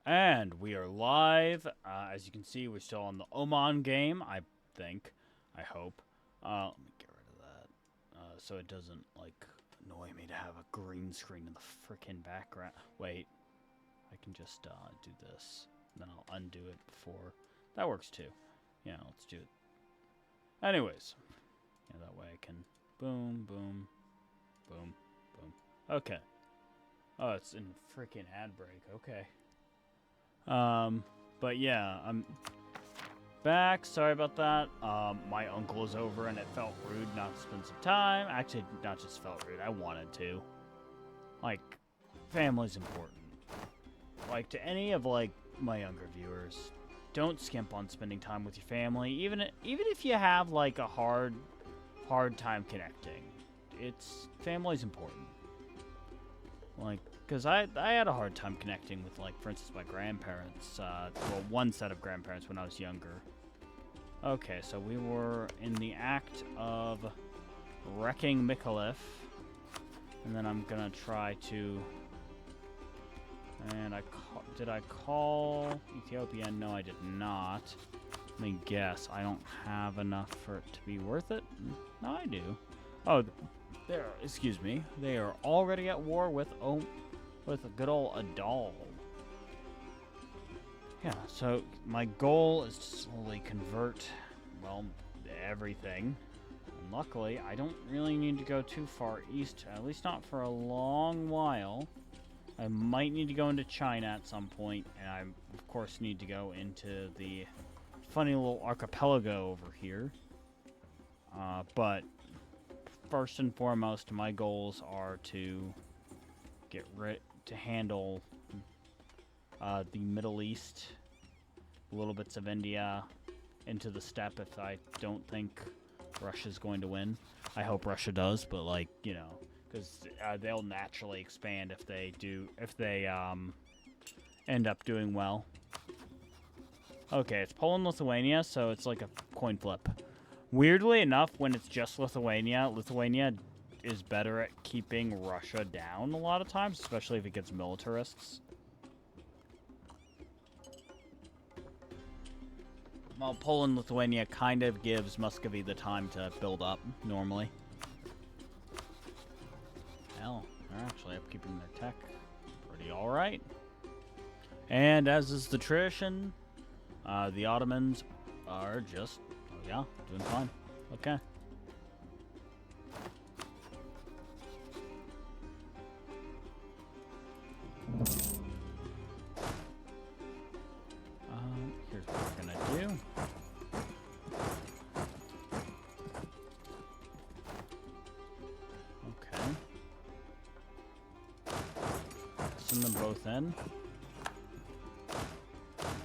And we are live. As you can see, we're still on the Oman game, I think. I hope. Let me get rid of that. So it doesn't, like, annoy me to have a green screen in the frickin' background. Wait. I can just do this. And then I'll undo it before. That works too. Yeah, let's do it. Anyways. Yeah, that way I can boom, boom, boom, boom. Okay. Oh, it's in frickin' ad break. Okay. But yeah, I'm back. Sorry about that. My uncle is over and it felt rude not to spend some time. Actually, not just felt rude. I wanted to. Like, family's important. Like, to any of, like, my younger viewers, don't skimp on spending time with your family. Even if you have, like, a hard time connecting. Family's important. Like, because I had a hard time connecting with, like, for instance, my grandparents. Well, one set of grandparents when I was younger. Okay, so we were in the act of wrecking Micallef. And then I'm gonna try to... And did I call Ethiopia? No, I did not. Let me guess. I don't have enough for it to be worth it? No, I do. Oh, excuse me. They are already at war with a good old Adal. Yeah, so my goal is to slowly convert, well, everything. And luckily, I don't really need to go too far east, at least not for a long while. I might need to go into China at some point, and I, of course, need to go into the funny little archipelago over here. But first and foremost, my goals are to handle the Middle East, little bits of India, into the steppe if I don't think Russia's going to win. I hope Russia does, but, like, you know, because they'll naturally expand if they end up doing well. Okay, it's Poland, Lithuania, so it's like a coin flip. Weirdly enough, when it's just Lithuania is better at keeping Russia down a lot of times, especially if it gets militarists. Well, Poland, Lithuania kind of gives Muscovy the time to build up, normally. Hell, they're actually upkeeping their tech pretty alright. And as is the tradition, the Ottomans are just, oh yeah, doing fine. Okay. Here's what we're gonna do. Okay. Send them both in.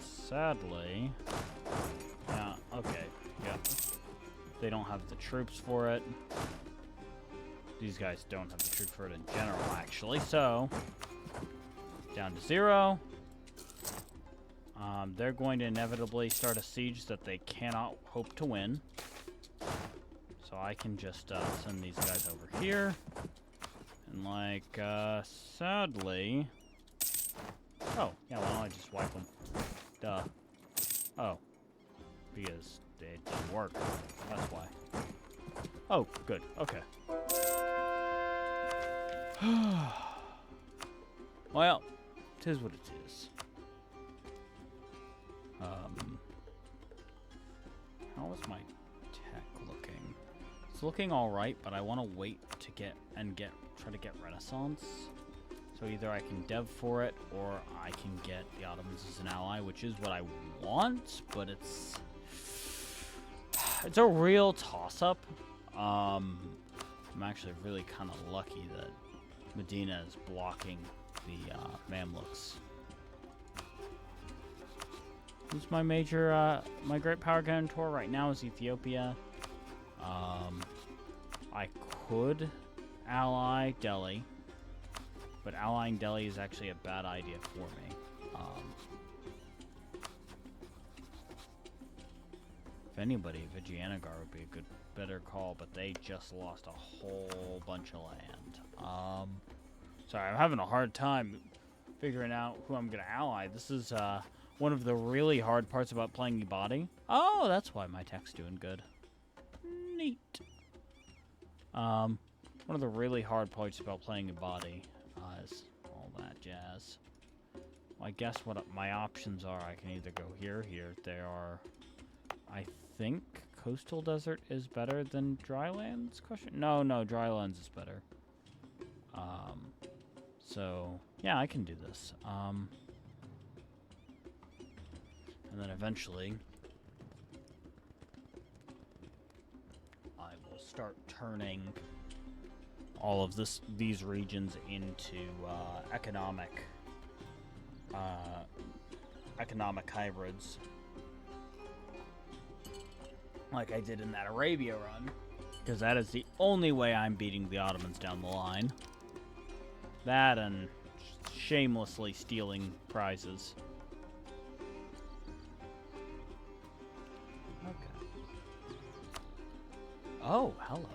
Sadly, yeah, okay, yeah. They don't have the troops for it. These guys don't have the troops for it in general, actually, so down to 0. They're going to inevitably start a siege that they cannot hope to win. So I can just send these guys over here. And, like, sadly... Oh, yeah, why don't I just wipe them? Duh. Oh. Because it didn't work. That's why. Oh, good. Okay. Well, 'tis what it is. How is my tech looking? It's looking alright, but I want to wait to try to get Renaissance. So either I can dev for it, or I can get the Ottomans as an ally, which is what I want, but it's a real toss-up. I'm actually really kind of lucky that Medina is blocking the Mamluks. Who's my major, my great power guarantor right now is Ethiopia. I could ally Delhi, but allying Delhi is actually a bad idea for me. If anybody, Vijayanagara would be a better call, but they just lost a whole bunch of land. Sorry, I'm having a hard time figuring out who I'm gonna ally. This is one of the really hard parts about playing Ibadi. Oh, that's why my tech's doing good. Neat. One of the really hard parts about playing Ibadi is all that jazz. Well, I guess what my options are, I can either go here, here. There are, I think, coastal desert is better than drylands? No, drylands is better. So yeah, I can do this. And then eventually, I will start turning all of these regions into economic hybrids, like I did in that Arabia run, because that is the only way I'm beating the Ottomans down the line. That and shamelessly stealing prizes. Okay. Oh, hello.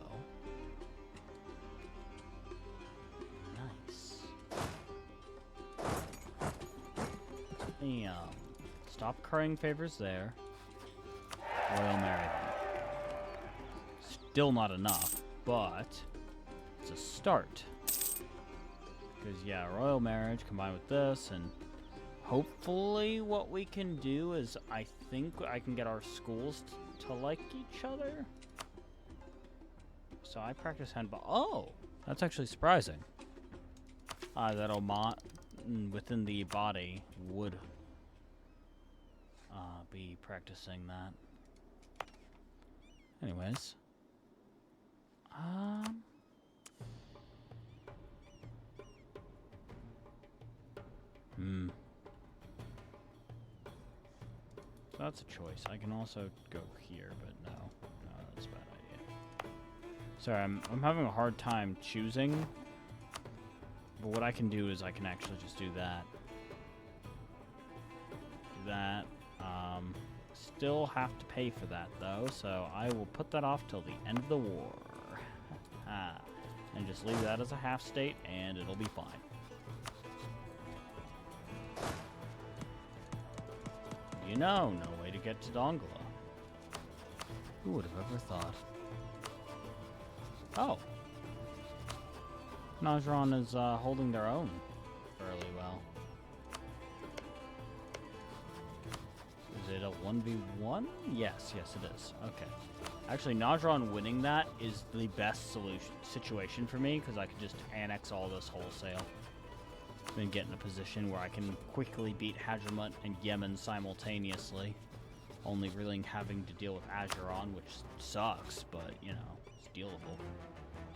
Nice. Let me, stop currying favors there. Royal Mary them. Still not enough, but it's a start. Because, yeah, royal marriage combined with this, and hopefully what we can do is, I think I can get our schools to like each other. So I practice handball. Oh, that's actually surprising. That Oman, within the body, would be practicing that. Anyways. So that's a choice. I can also go here, but no, that's a bad idea. Sorry, I'm having a hard time choosing. But what I can do is I can actually just do that. Do that. Still have to pay for that though, so I will put that off till the end of the war. And just leave that as a half state, and it'll be fine. You know, no way to get to Dongola. Who would have ever thought? Oh. Najran is holding their own fairly well. Is it a 1v1? Yes, it is. Okay. Actually, Najran winning that is the best situation for me, because I can just annex all this wholesale. Then get in a position where I can quickly beat Hadramut and Yemen simultaneously. Only really having to deal with Ajuran, which sucks, but, you know, it's dealable.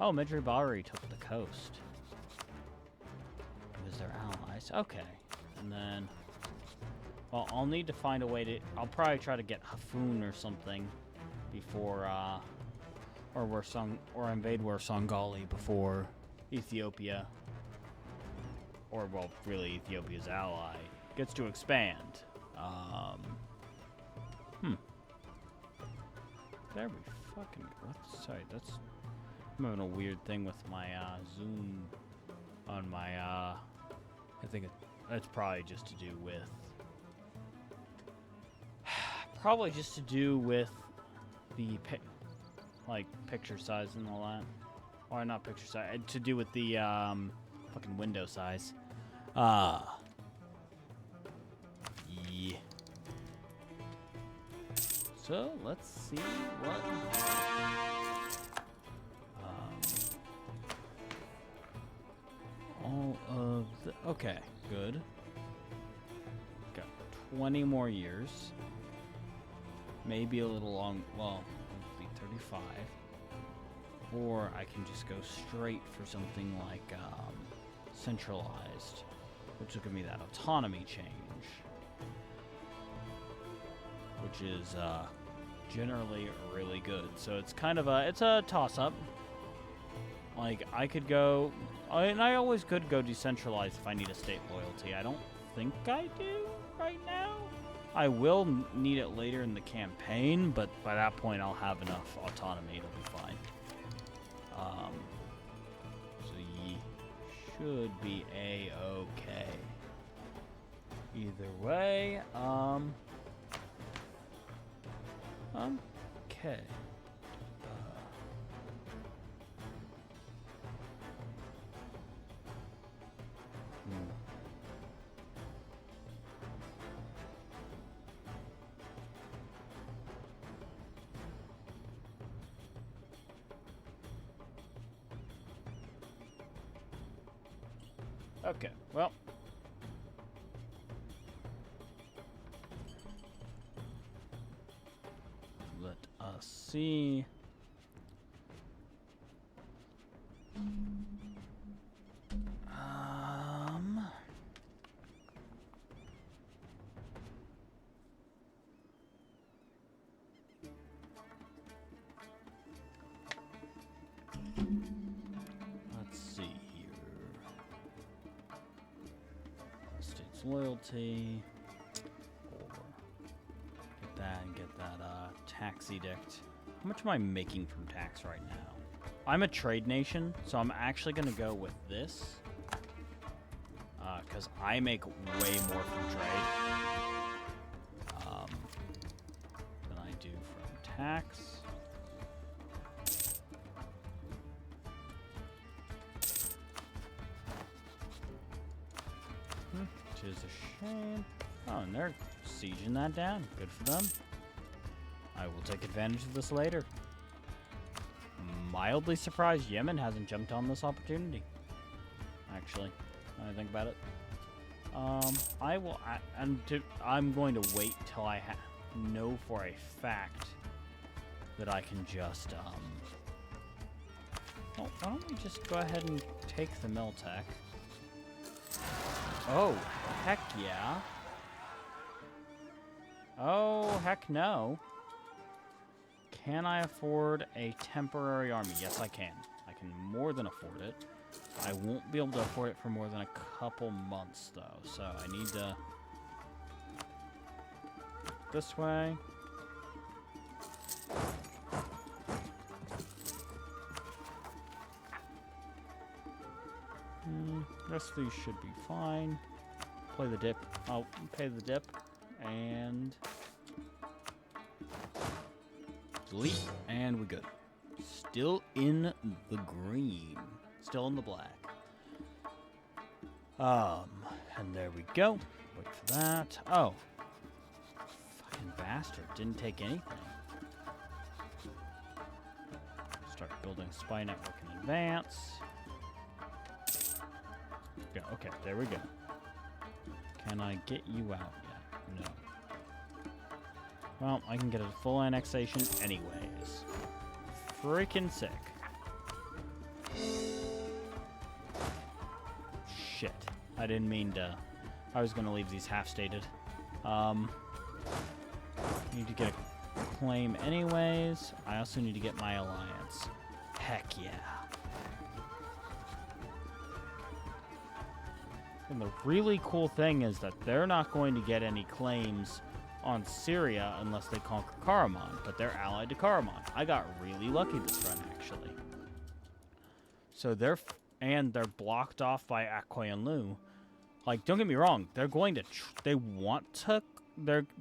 Oh, Midri Bahri took the coast. Because they're allies. Okay. And then... well, I'll need to find a way to... I'll probably try to get Hafun or something before, or invade Warsangali before Ethiopia, or, well, really Ethiopia's ally, gets to expand. There we fucking... what? Sorry, that's... I'm having a weird thing with my, zoom on my, I think that's probably just to do with... probably just to do with the, picture size and all that. Or not picture size, to do with the, fucking window size. Yeah. So, let's see what... all of the... okay, good. Got 20 more years. Maybe a little long... well, it'll be 35. Or I can just go straight for something like, centralized, which will give me that autonomy change, which is generally really good. So it's kind of it's a toss-up. Like, I could go, and I always could go decentralized if I need a state loyalty. I don't think I do right now. I will need it later in the campaign, but by that point I'll have enough autonomy, it'll be fine. So ye should be a-okay. Either way, okay. Okay, well. Let us see. Let's see here. State's loyalty. Or get that and get that tax edict. How much am I making from tax right now? I'm a trade nation, so I'm actually going to go with this. Because I make way more from trade than I do from tax. Which is a shame. Oh, and they're sieging that down. Good for them. I will take advantage of this later. Mildly surprised Yemen hasn't jumped on this opportunity. Actually, when I think about it. I'm going to wait till I know for a fact that I can just, well, why don't we just go ahead and take the Miltech? Oh, heck yeah. Oh, heck no. Can I afford a temporary army? Yes, I can. I can more than afford it. I won't be able to afford it for more than a couple months, though. So I need to... this way. Rest of these should be fine. Play the dip. I'll pay the dip. And... delete. And we're good. Still in the green. Still in the black. And there we go. Wait for that. Oh. Fucking bastard. Didn't take anything. Start building spy network in advance. Yeah, okay, there we go. Can I get you out yet? No. Well, I can get a full annexation anyways. Freaking sick. Shit. I didn't mean to... I was going to leave these half-stated. Need to get a claim anyways. I also need to get my alliance. Heck yeah. And the really cool thing is that they're not going to get any claims on Syria unless they conquer Karaman, but they're allied to Karaman. I got really lucky this run, actually. So they're blocked off by Akkoy and Lu. Like, don't get me wrong, they're going to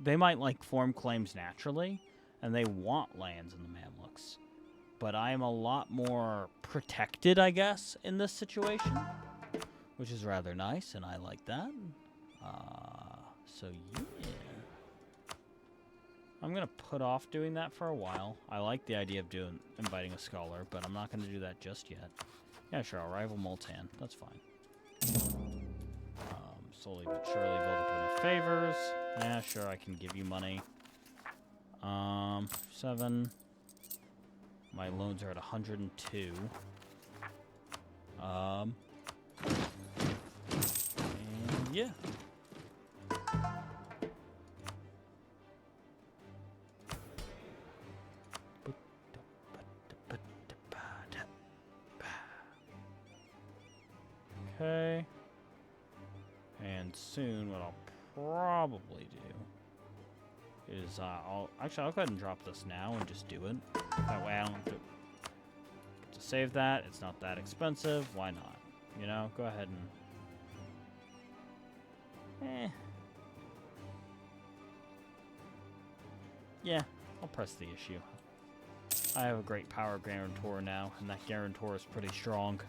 they might like form claims naturally, and they want lands in the Mamluks. But I am a lot more protected, I guess, in this situation, which is rather nice, and I like that. So yeah. I'm going to put off doing that for a while. I like the idea of inviting a scholar, but I'm not going to do that just yet. Yeah, sure, I'll rival Multan. That's fine. Slowly but surely build up enough favors. Yeah, sure, I can give you money. 7. My loans are at 102. And yeah. Okay. And soon, what I'll probably do is I'll go ahead and drop this now and just do it. That way I don't have to save that. It's not that expensive. Why not? You know, go ahead and Yeah, I'll press the issue. I have a great power guarantor now, and that guarantor is pretty strong.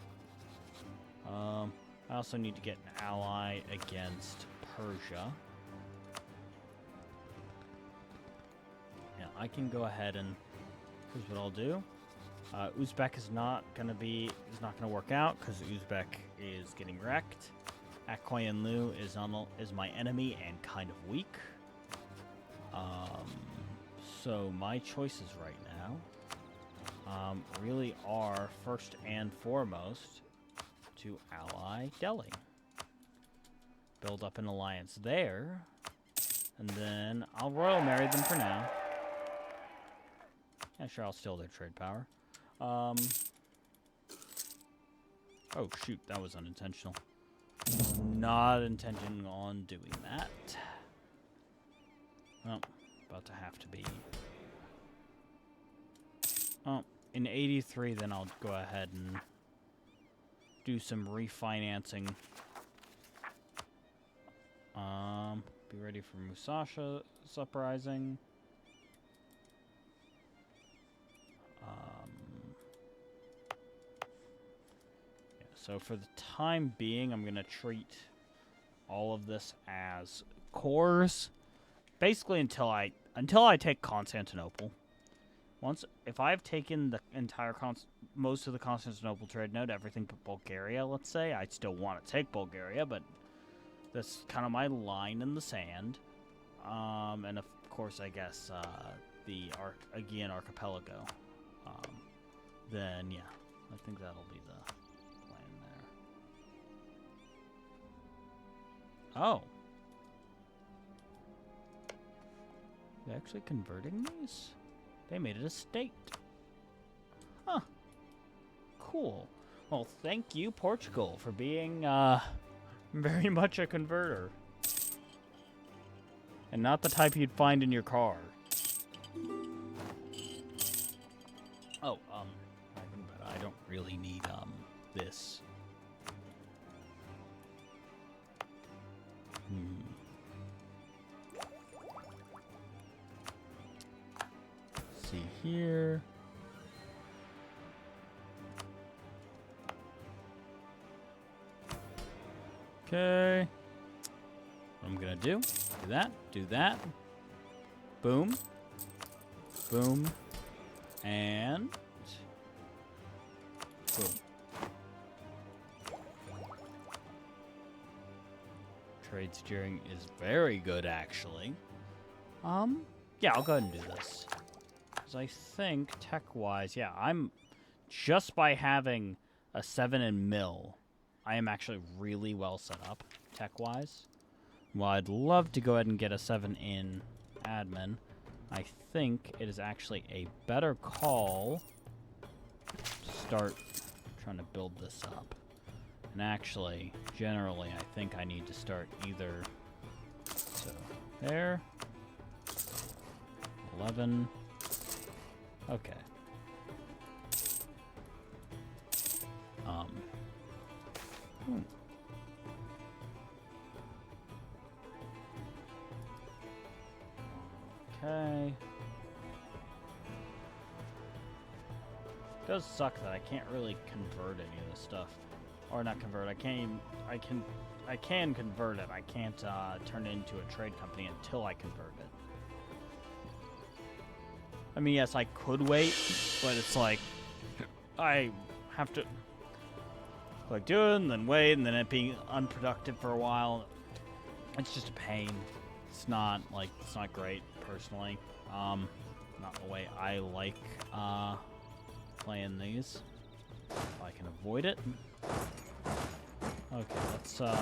I also need to get an ally against Persia. Yeah, I can go ahead and here's what I'll do. Uzbek is not gonna work out because Uzbek is getting wrecked. Akkoy and Lu is my enemy and kind of weak. So my choices right now really are first and foremost to ally Delhi. Build up an alliance there, and then I'll Royal Marry them for now. Yeah, sure, I'll steal their trade power. Oh shoot, that was unintentional. Not intending on doing that. Well, about to have to be. Oh, in 83, then I'll go ahead and do some refinancing. Be ready for Musashi uprising. Yeah, so for the time being, I'm gonna treat all of this as cores, basically until I take Constantinople. If I've taken the entire most of the Constantinople trade node, everything but Bulgaria, let's say, I still want to take Bulgaria, but that's kind of my line in the sand. And of course, I guess the Aegean archipelago. Then yeah, I think that'll be the plan there. Oh, they're actually converting these? They made it a state. Huh. Cool. Well, thank you, Portugal, for being very much a converter. And not the type you'd find in your car. Oh, I don't really need this. See here. Okay. What I'm gonna do that. Boom. Boom. And boom. Trade steering is very good, actually. Yeah, I'll go ahead and do this. Because I think, tech-wise, yeah, I'm just by having a 7 in mill, I am actually really well set up, tech-wise. Well, I'd love to go ahead and get a 7 in admin. I think it is actually a better call to start trying to build this up. And actually, generally, I think I need to start either, so, there, 11, okay. Okay. It does suck that I can't really convert any of this stuff. Or not convert, I can convert it. I can't turn it into a trade company until I convert it. I mean, yes, I could wait, but it's like, I have to like do it and then wait and then it being unproductive for a while. It's just a pain. It's not great personally. Not the way I like playing these. If I can avoid it. Okay, let's so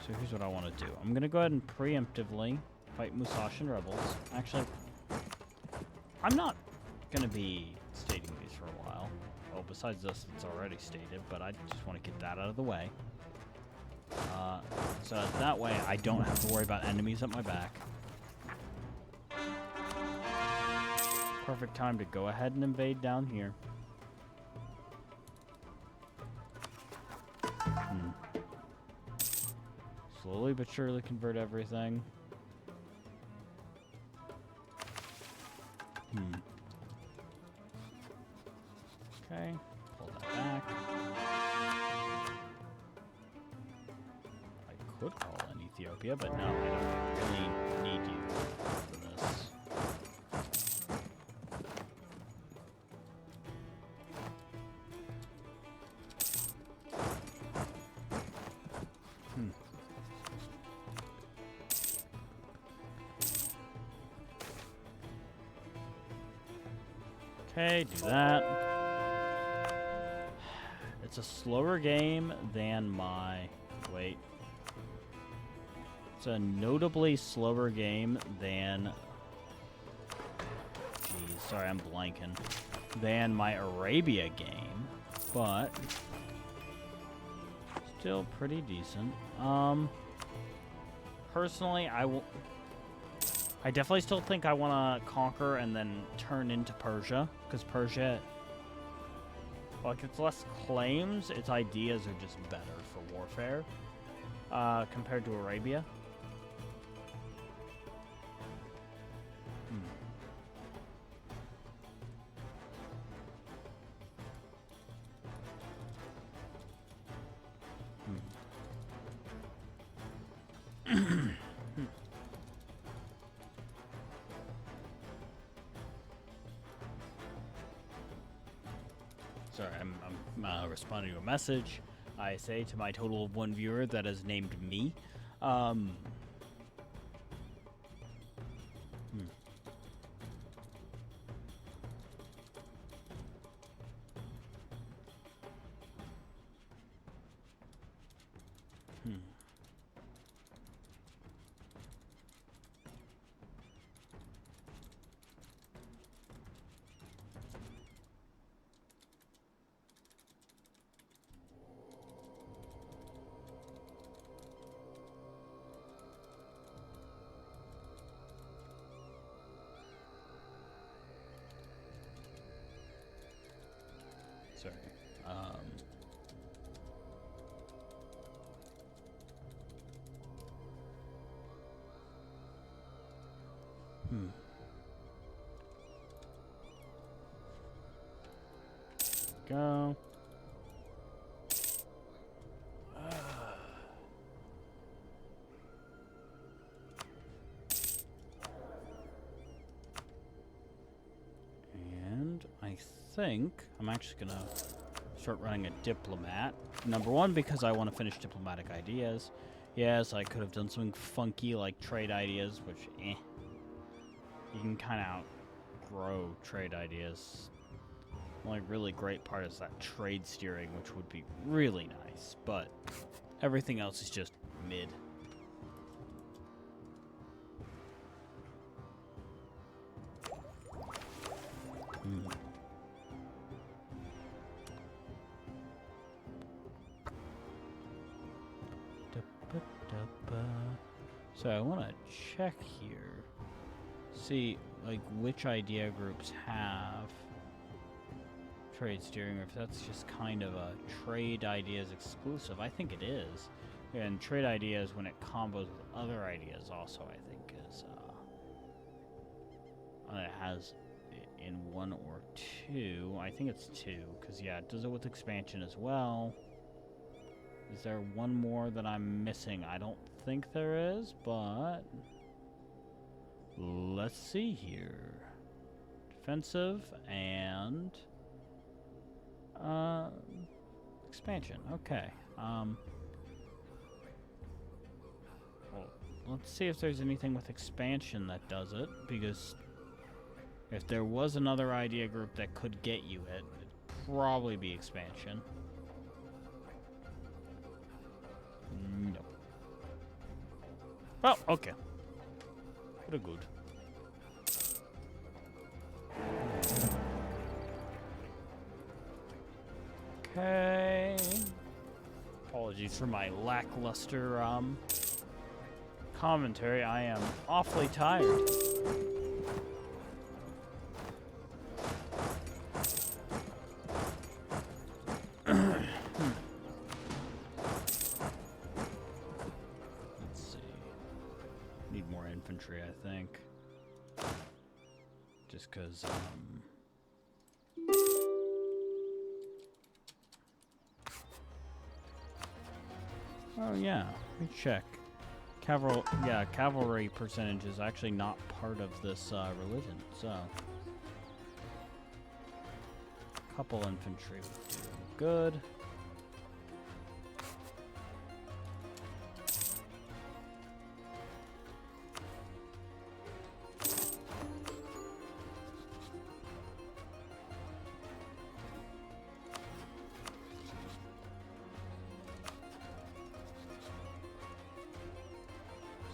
here's what I want to do. I'm gonna go ahead and preemptively fight Musashian rebels. Actually, I'm not gonna be stating these for a while. Well, besides this, it's already stated, but I just want to get that out of the way. So that way I don't have to worry about enemies at my back. Perfect time to go ahead and invade down here. Slowly but surely convert everything. could call in Ethiopia, but no, I don't really need you for this. Okay, do that. It's a slower game than my... Wait. It's a notably slower game than... Geez, sorry, I'm blanking. Than my Arabia game, but... Still pretty decent. Personally, I definitely still think I want to conquer and then turn into Persia, because Persia, like, it's less claims, its ideas are just better for warfare, compared to Arabia. Sorry, I'm responding to a message. I say to my total of 1 viewer that is named me. Sorry. Go. And I think I'm actually gonna start running a diplomat. Number one, because I want to finish diplomatic ideas. Yes, I could have done something funky like trade ideas, which you can kind of outgrow trade ideas. The only really great part is that trade steering, which would be really nice, but everything else is just mid. So I want to check here, see like which idea groups have trade steering, or if that's just kind of a trade ideas exclusive. I think it is, and trade ideas when it combos with other ideas also I think is it has in 1 or 2. I think it's 2 because yeah, it does it with expansion as well. Is there one more that I'm missing? I don't think there is, but let's see here. Defensive and expansion. Okay. Well, let's see if there's anything with expansion that does it, because if there was another idea group that could get you it, it'd probably be expansion. No. Oh, okay. Pretty good. Okay. Apologies for my lackluster commentary. I am awfully tired. Infantry, I think. Just because, Oh yeah, let me check. Cavalry percentage is actually not part of this religion, so couple infantry would do good.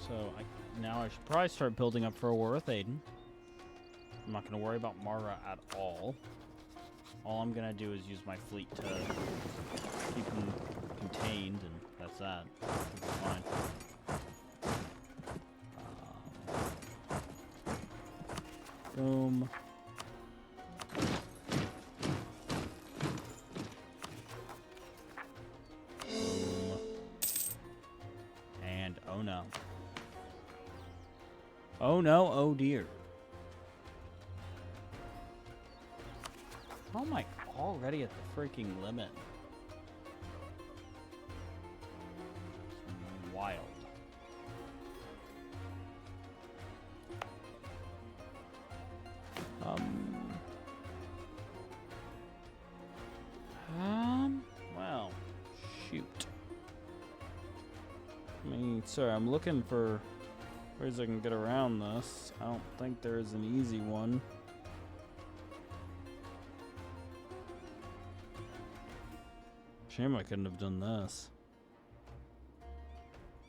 So now I should probably start building up for a war with Aiden. I'm not going to worry about Mara at all. All I'm going to do is use my fleet to keep them contained, and that's that. Should be fine. Boom. Boom. And oh no. Oh no, oh dear. How am I already at the freaking limit? It's wild. Well, shoot. I mean, sir, I'm looking for ways I can get around this. I don't think there is an easy one. Shame I couldn't have done this.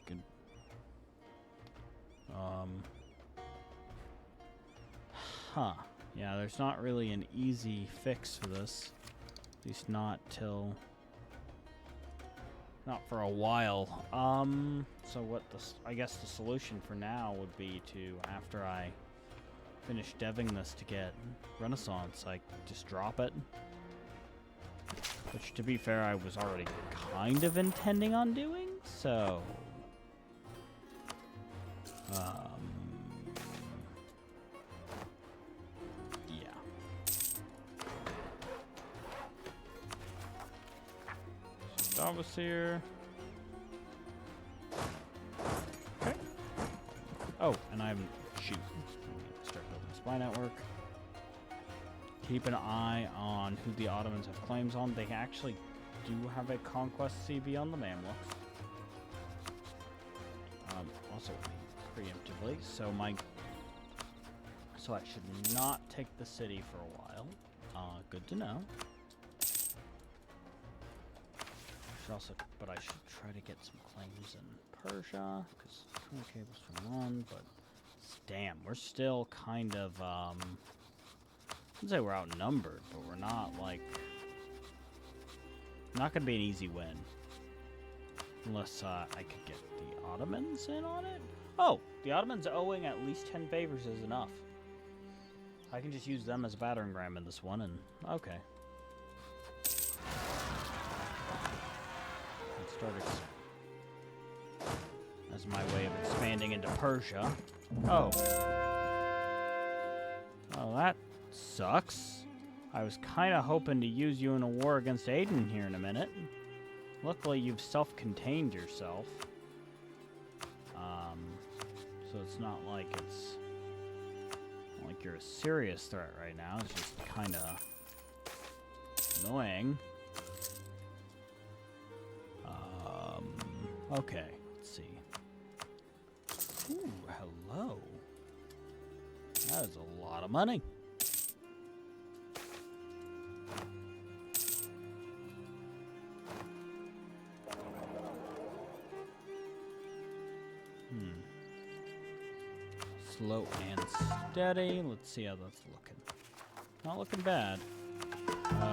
Good. Huh. Yeah, there's not really an easy fix for this. At least not till... not for a while. So what I guess the solution for now would be to, after I finish deving this to get Renaissance, I just drop it. Which, to be fair, I was already kind of intending on doing, so... yeah. Davos here. Okay. Oh, and I'm... shoot. Start building a spy network. Keep an eye on who the Ottomans have claims on. They actually do have a conquest CB on the Mamluks. Also preemptively, so I should not take the city for a while. Good to know. But I should try to get some claims in Persia, because cables from one, but damn, we're still kind of, I wouldn't say we're outnumbered, but we're not, like, not going to be an easy win. Unless, I could get the Ottomans in on it? Oh, the Ottomans owing at least 10 favors is enough. I can just use them as a battering ram in this one, and, okay. Start as my way of expanding into Persia. Oh. Oh, that sucks. I was kind of hoping to use you in a war against Aiden here in a minute. Luckily, you've self-contained yourself. So it's not like you're a serious threat right now. It's just kind of annoying. Okay, let's see. Ooh, hello. That is a lot of money. Slow and steady. Let's see how that's looking. Not looking bad.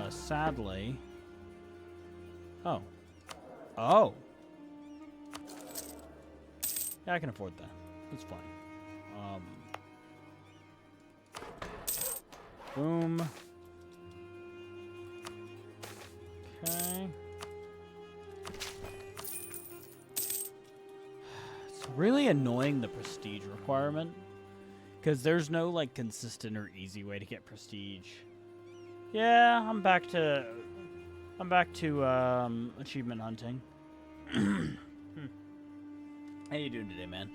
Sadly. Oh. Oh! Yeah, I can afford that. It's fine. Boom. Okay. It's really annoying, the prestige requirement, because there's no, like, consistent or easy way to get prestige. Yeah, I'm back to achievement hunting. How you doing today, man?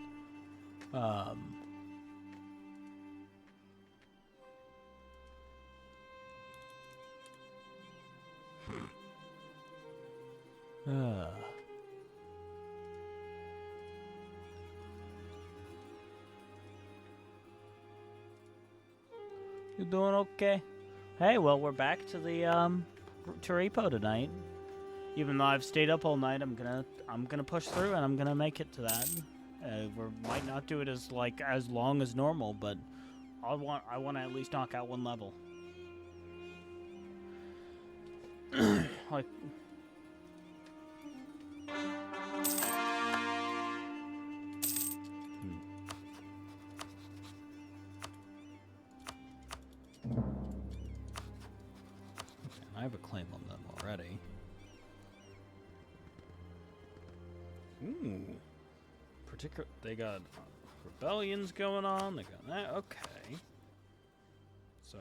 You doing okay? Hey, well, we're back to the to repo tonight. Even though I've stayed up all night, I'm gonna push through and I'm gonna make it to that. We might not do it as long as normal, but I want to at least knock out one level. Like. I have a claim on them already. Ooh. They got rebellions going on. They got that. Okay. So,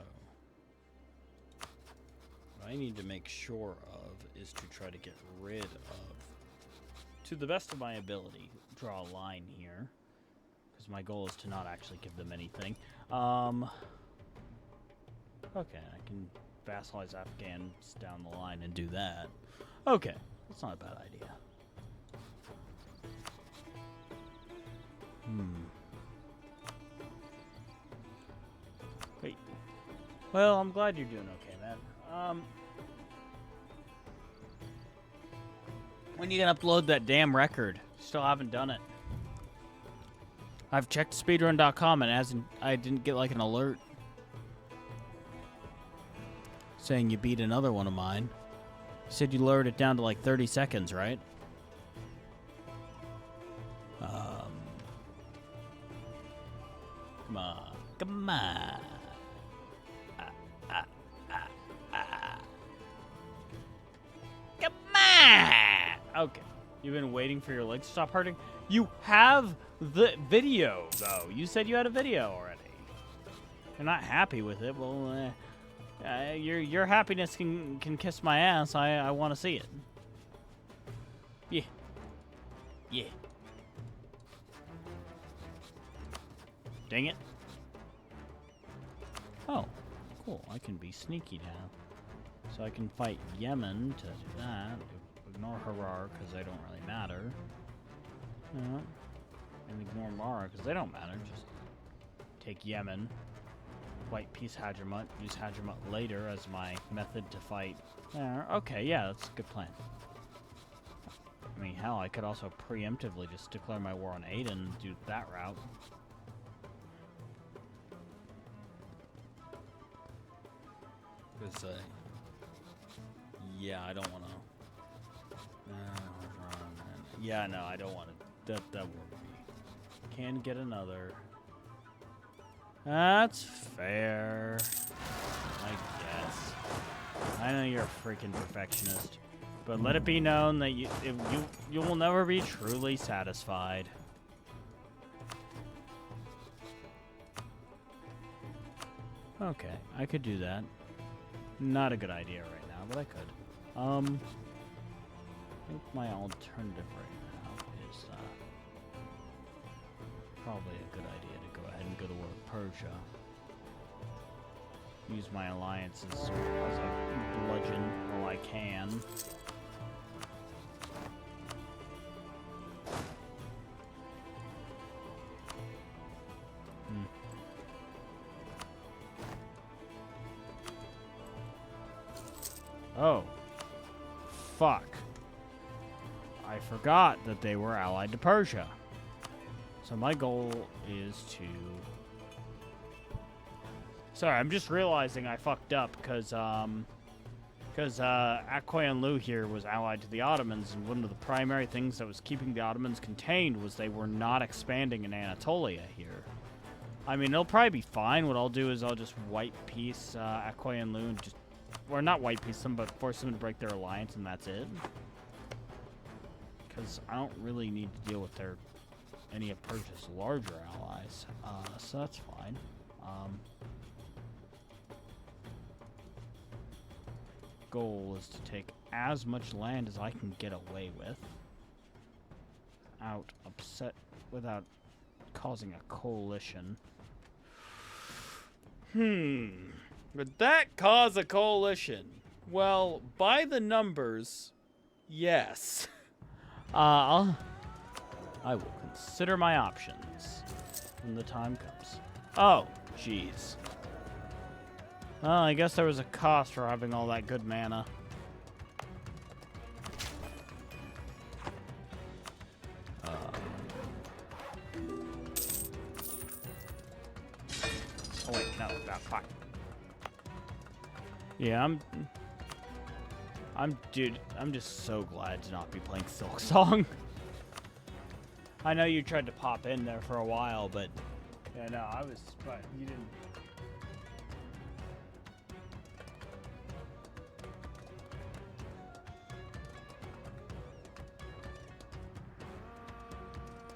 what I need to make sure of is to try to get rid of, to the best of my ability, draw a line here. Because my goal is to not actually give them anything. Okay, I can vassalize Afghans down the line and do that. Okay, that's not a bad idea. Wait. Well, I'm glad you're doing okay, man. When you gonna upload that damn record? Still haven't done it. I've checked speedrun.com and I didn't get like an alert saying you beat another one of mine. You said you lowered it down to like 30 seconds, right? Come on. Come on. Come on! Okay. You've been waiting for your legs to stop hurting? You have the video, though. You said you had a video already. You're not happy with it. Well, your happiness can kiss my ass. I want to see it. Yeah. Yeah. Dang it. Oh, cool. I can be sneaky now. So I can fight Yemen to do that. Ignore Harar because they don't really matter. And ignore Mara because they don't matter. Just take Yemen. White Peace Hadramut. Use Hadramut later as my method to fight there. Okay, yeah, that's a good plan. I mean, hell, I could also preemptively just declare my war on Aiden and do that route. Because, yeah, I don't want to... yeah, no, I don't want to... That won't be... Can get another... That's fair, I guess. I know you're a freaking perfectionist, but let it be known that you will never be truly satisfied. Okay, I could do that. Not a good idea right now, but I could. I think my alternative right now is probably a good idea to go ahead and go to war with Persia. Use my alliances as a bludgeon while I can. Oh. Fuck. I forgot that they were allied to Persia. So my goal is to... Sorry, I'm just realizing I fucked up because Akkoy Lu here was allied to the Ottomans, and one of the primary things that was keeping the Ottomans contained was they were not expanding in Anatolia here. I mean, it'll probably be fine. What I'll do is I'll just white peace Akkoy Lu and just... Or not white peace them, but force them to break their alliance, and that's it. Because I don't really need to deal with any of Persia's larger allies, so that's fine. Goal is to take as much land as I can get away with. without without causing a coalition. Would that cause a coalition? Well, by the numbers, yes. I will consider my options when the time comes. Oh, jeez. Well, I guess there was a cost for having all that good mana. Oh wait, no, that's fine. Yeah, dude, I'm just so glad to not be playing Silk Song. I know you tried to pop in there for a while, but yeah, no, but you didn't.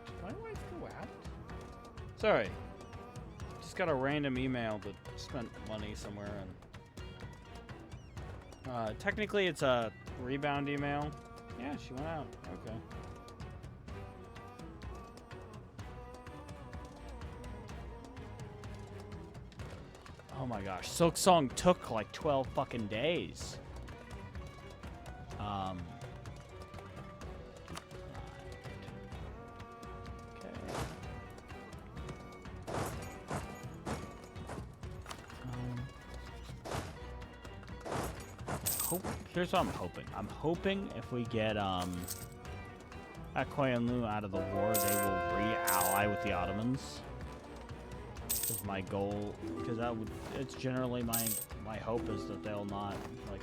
Did my wife go out? Sorry. Just got a random email that spent money somewhere and technically it's a rebound email. Yeah, she went out. Okay. Oh my gosh, Silk Song took like 12 fucking days. Here's what I'm hoping. I'm hoping if we get Akkoy and Lu out of the war, they will re-ally with the Ottomans. Is my goal, because it's generally my hope is that they'll not like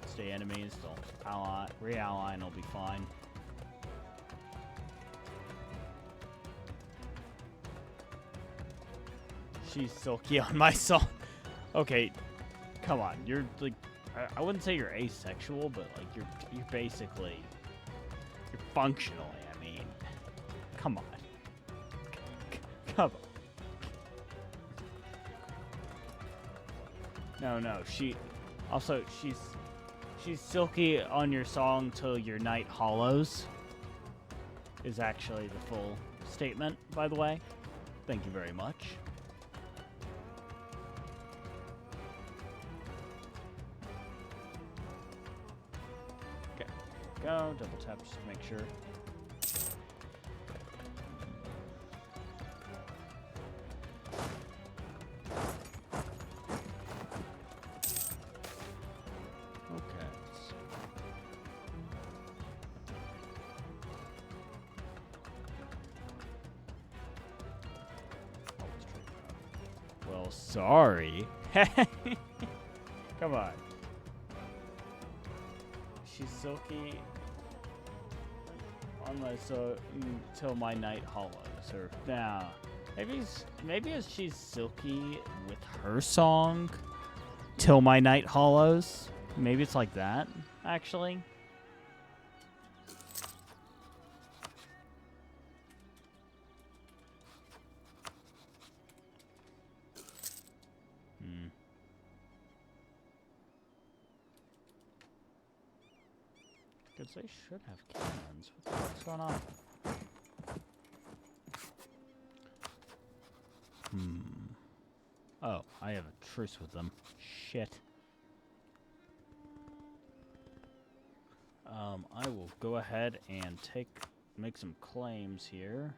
stay enemies, they'll re-ally and it'll be fine. She's silky on my song. Okay, come on, you're like. I wouldn't say you're asexual, but like you're basically functionally. I mean, come on, come on. No, she's silky on your song till your night hollows. Is actually the full statement, by the way. Thank you very much. Go, double tap just to make sure. Okay. Well, sorry. Come on. She's silky on my till my night hollows, or nah. Maybe as she's silky with her song till my night hollows. Maybe it's like that, actually. Because they should have cannons. What the fuck's going on? Oh, I have a truce with them. Shit. I will go ahead and make some claims here.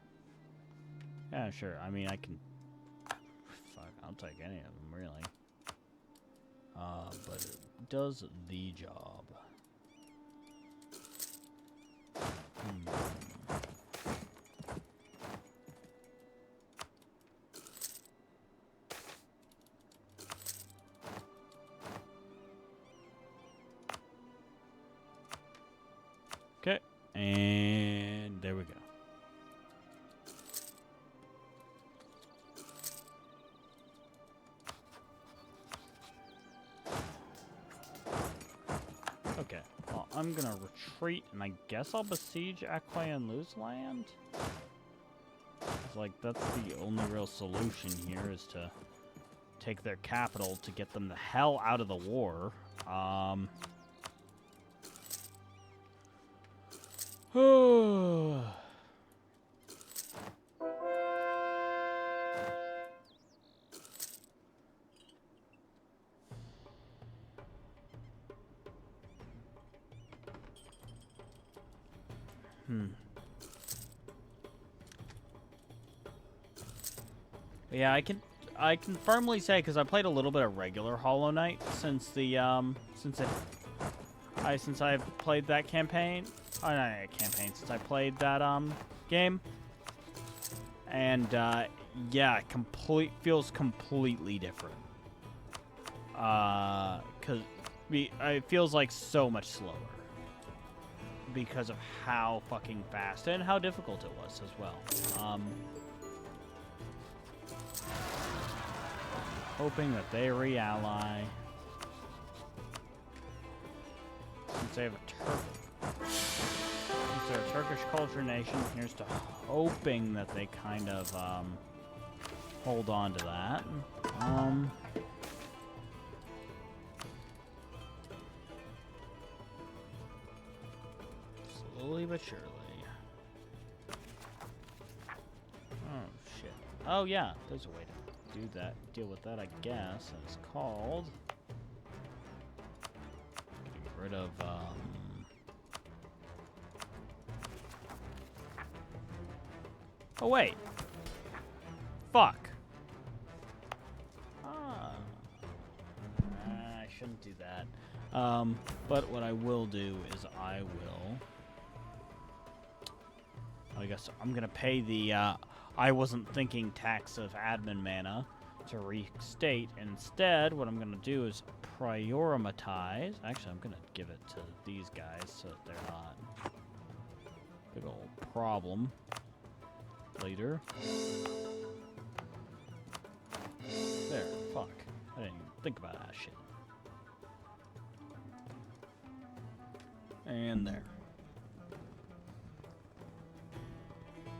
Yeah, sure. I mean, I can... Fuck, I'll take any of them, really. But it does the job. Okay, and there we go. Okay, well, I'm gonna retreat, and I guess I'll besiege Akkoy and Lu's land? It's like, that's the only real solution here, is to take their capital to get them the hell out of the war. Yeah, I can firmly say, because I played a little bit of regular Hollow Knight since the since I've played that campaign. Oh, not campaign, since I played that game. And yeah, feels completely different. Cause it feels like so much slower because of how fucking fast and how difficult it was as well. Hoping that they re-ally. Since they have since they're a Turkish culture nation, here's to hoping that they kind of hold on to that. Slowly but surely. Oh shit. Oh yeah, there's a way to do that, deal with that, I guess. It's called get rid of oh wait. Fuck. I shouldn't do that. But what I will do is I guess I'm gonna pay the I wasn't thinking tax of admin mana to restate. Instead, what I'm gonna do is prioritize. Actually, I'm gonna give it to these guys so that they're not big old problem later. There, fuck. I didn't even think about that shit. And there.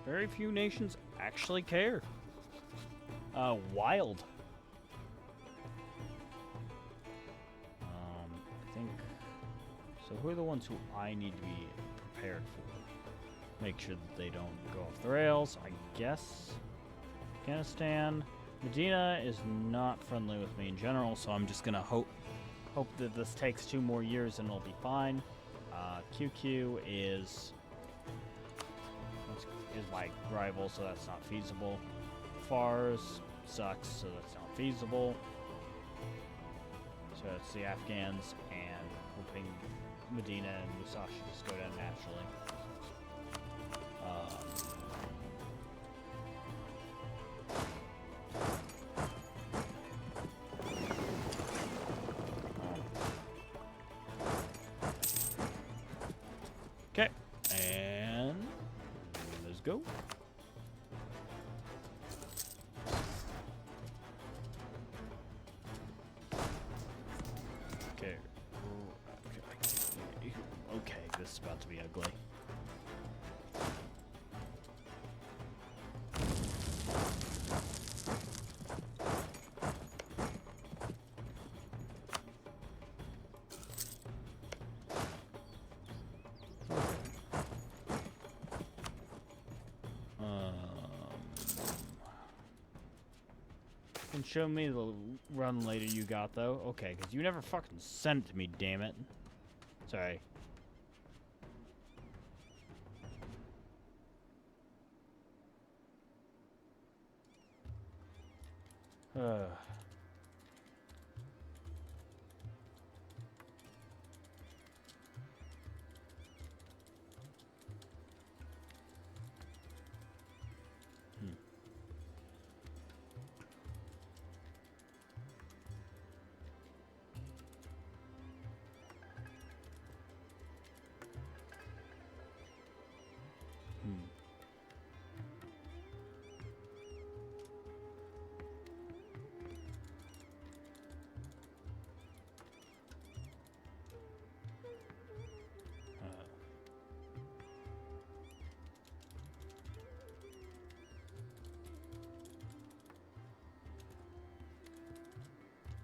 Very few nations actually care. Wild. I think... So who are the ones who I need to be prepared for? Make sure that they don't go off the rails. I guess Afghanistan. Medina is not friendly with me in general, so I'm just gonna hope that this takes 2 more years and it'll be fine. QQ is my rival, so that's not feasible. Fars sucks, so that's not feasible. So it's the Afghans, and hoping Medina and Musashi just go down naturally. Okay, and let's go. Okay, this is about to be ugly. Can show me the run later you got though. Okay, because you never fucking sent it to me, damn it. Sorry.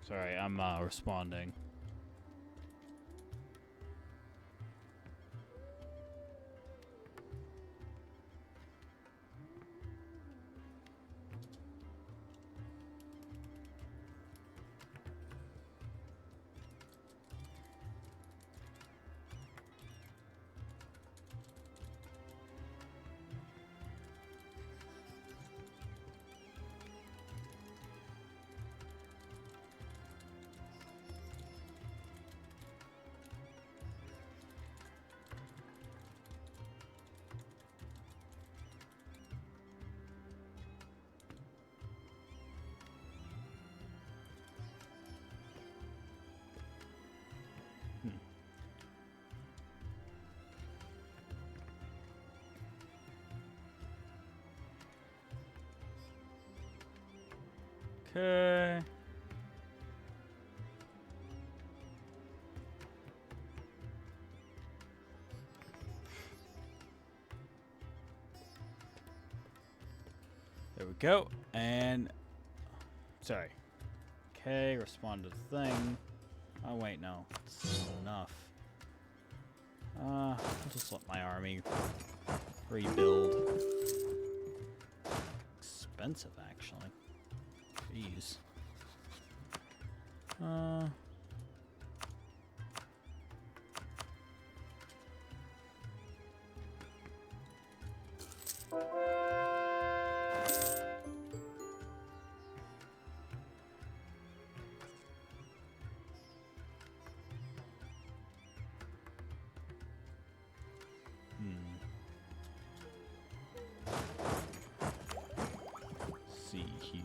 Sorry, I'm responding. Okay. There we go. And sorry. Okay, respond to the thing. Oh wait, no. It's enough. I'll just let my army rebuild. Expensive, actually. Jeez. See here.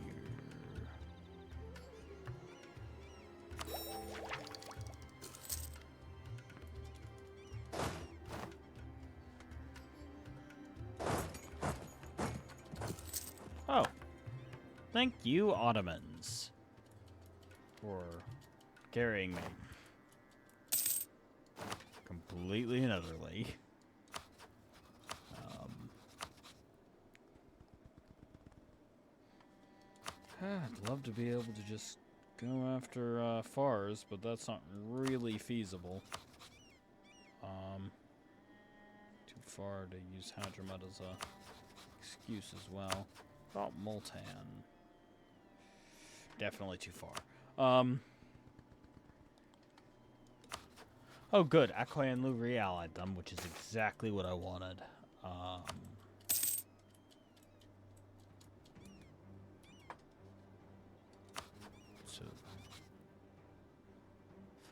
Oh. Thank you, Ottomans, for carrying me. Completely and utterly. I'd love to be able to just go after Fars, but that's not really feasible. Too far to use Hadramut as a excuse as well. Oh, Multan. Definitely too far. Oh, good. Akoi and Lu re-allied them, which is exactly what I wanted. So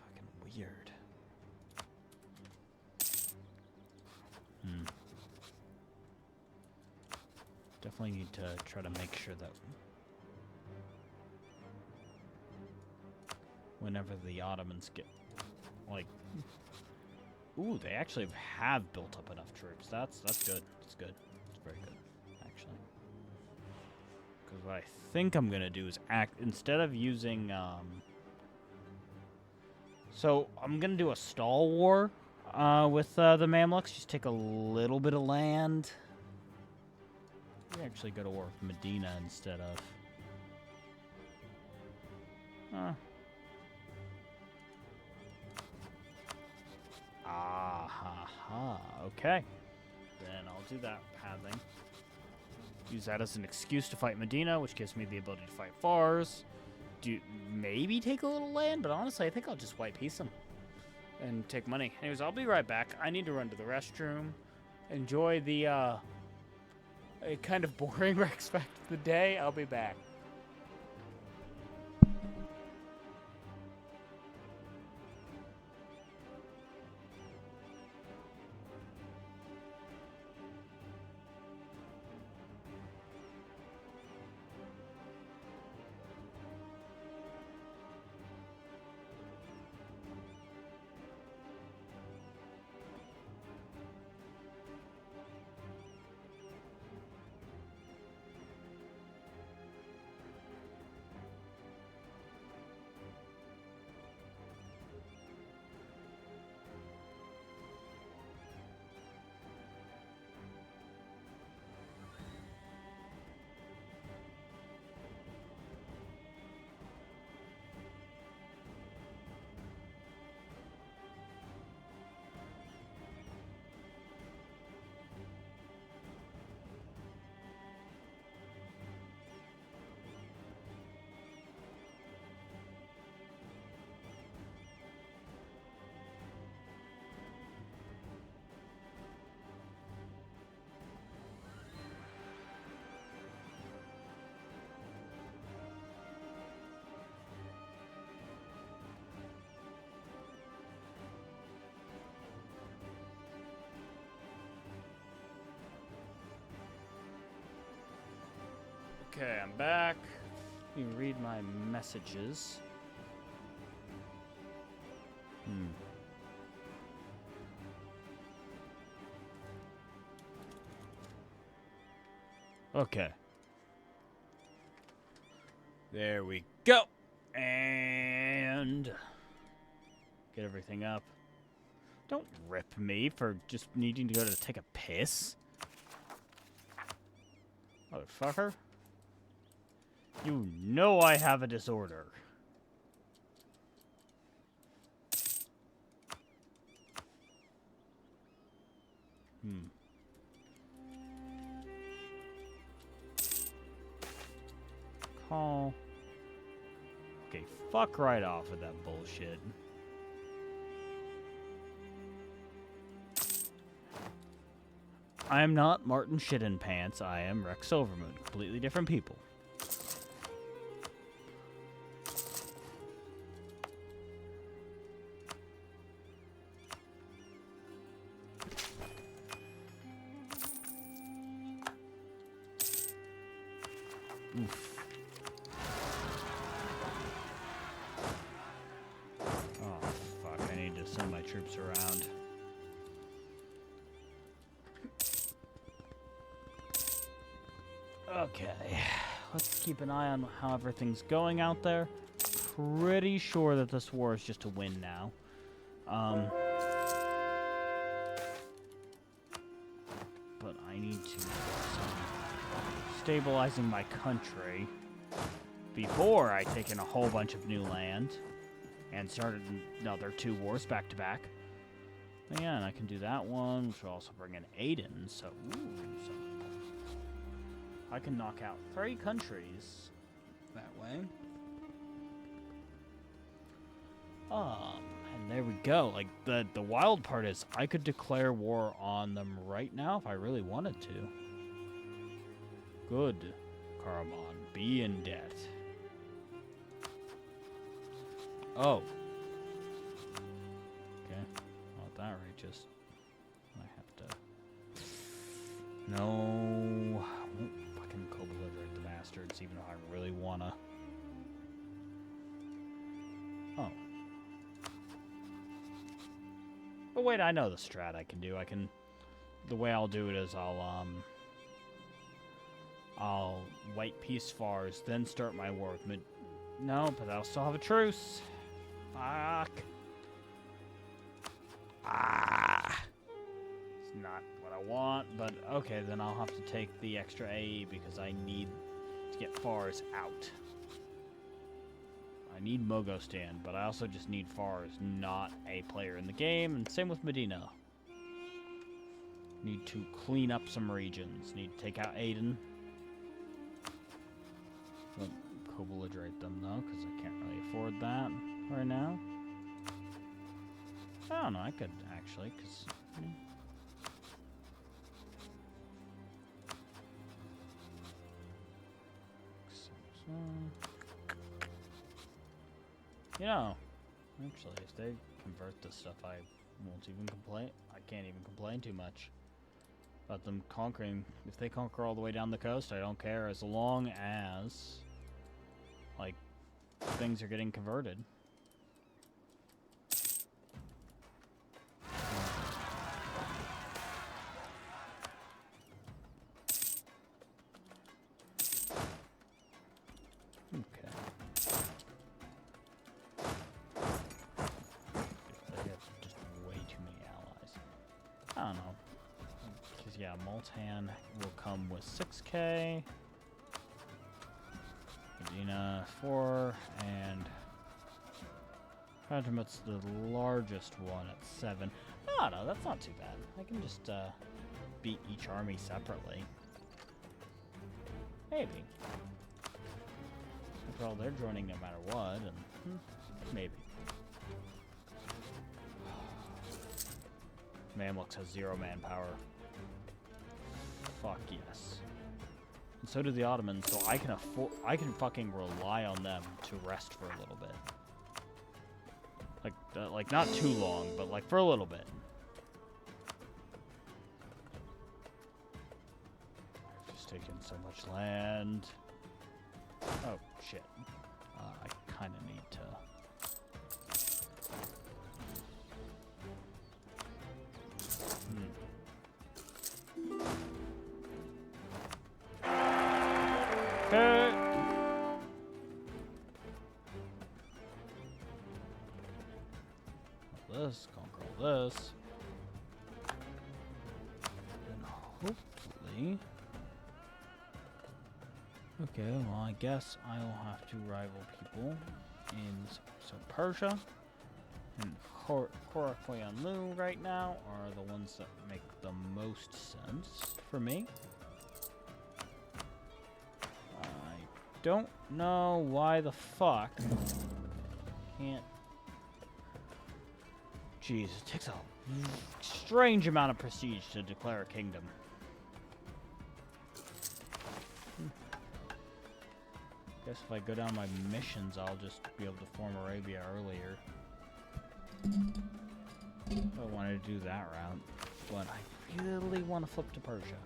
fucking weird. Definitely need to try to make sure that whenever the Ottomans get, like, ooh, they actually have built up enough troops. That's good. That's good. It's very good, actually. Because what I think I'm gonna do is instead of using so I'm gonna do a stall war with the Mamluks. Just take a little bit of land. We actually go to war with Medina instead of. Okay. Then I'll do that pathing. Use that as an excuse to fight Medina, which gives me the ability to fight Fars. Maybe take a little land, but honestly, I think I'll just white piece them and take money. Anyways, I'll be right back. I need to run to the restroom. Enjoy the a kind of boring Rex fact of the day. I'll be back. Okay, I'm back. Let me read my messages. Okay. There we go. And get everything up. Don't rip me for just needing to go to take a piss. Motherfucker. You know I have a disorder. Call. Okay, fuck right off with that bullshit. I am not Martin Shittenpants. I am Rex Silvermoon. Completely different people. Oof. Oh, fuck. I need to send my troops around. Okay. Let's keep an eye on how everything's going out there. Pretty sure that this war is just a win now. But I need to focus on stabilizing my country before I take in a whole bunch of new land and start another 2 wars back to back. But yeah, and I can do that one, which will also bring in Aiden, so, so I can knock out 3 countries that way. And there we go. Like, the wild part is I could declare war on them right now if I really wanted to. Good, Caramon. Be in debt. Oh. Okay. Not that outrageous. I have to... No. I won't fucking co-belligerate the bastards, even if I really wanna. Oh. But wait, I know the strat I can do. The way I'll do it is I'll white peace Fars, then start my war with mid... No, but I'll still have a truce. Fuck. Ah. It's not what I want, but okay, then I'll have to take the extra AE because I need to get Fars out. I need Mogostan, but I also just need Fars, not a player in the game, and same with Medina. Need to clean up some regions. Need to take out Aiden. Won't co-belligerate them, though, because I can't really afford that right now. I don't know, I could, actually, because... You know, actually, if they convert this stuff, I won't even complain. I can't even complain too much about them conquering. If they conquer all the way down the coast, I don't care, as long as, like, things are getting converted. Yeah, Multan will come with 6k. Medina 4, and Phantom's the largest one at 7. Oh no, that's not too bad. I can just beat each army separately. Maybe. After all, they're joining no matter what, and maybe. Mamluks has 0 manpower. Fuck yes. And so do the Ottomans, so I can fucking rely on them to rest for a little bit. Like not too long, but like for a little bit. I've just taken so much land. Oh shit. I kind of need to. this, conquer all this. And hopefully... Okay, well, I guess I will have to rival people in Persia and Korakui and Lu right now are the ones that make the most sense for me. I don't know why the fuck can't. Jeez, it takes a strange amount of prestige to declare a kingdom. Guess if I go down my missions, I'll just be able to form Arabia earlier. I wanted to do that route, but I really want to flip to Persia.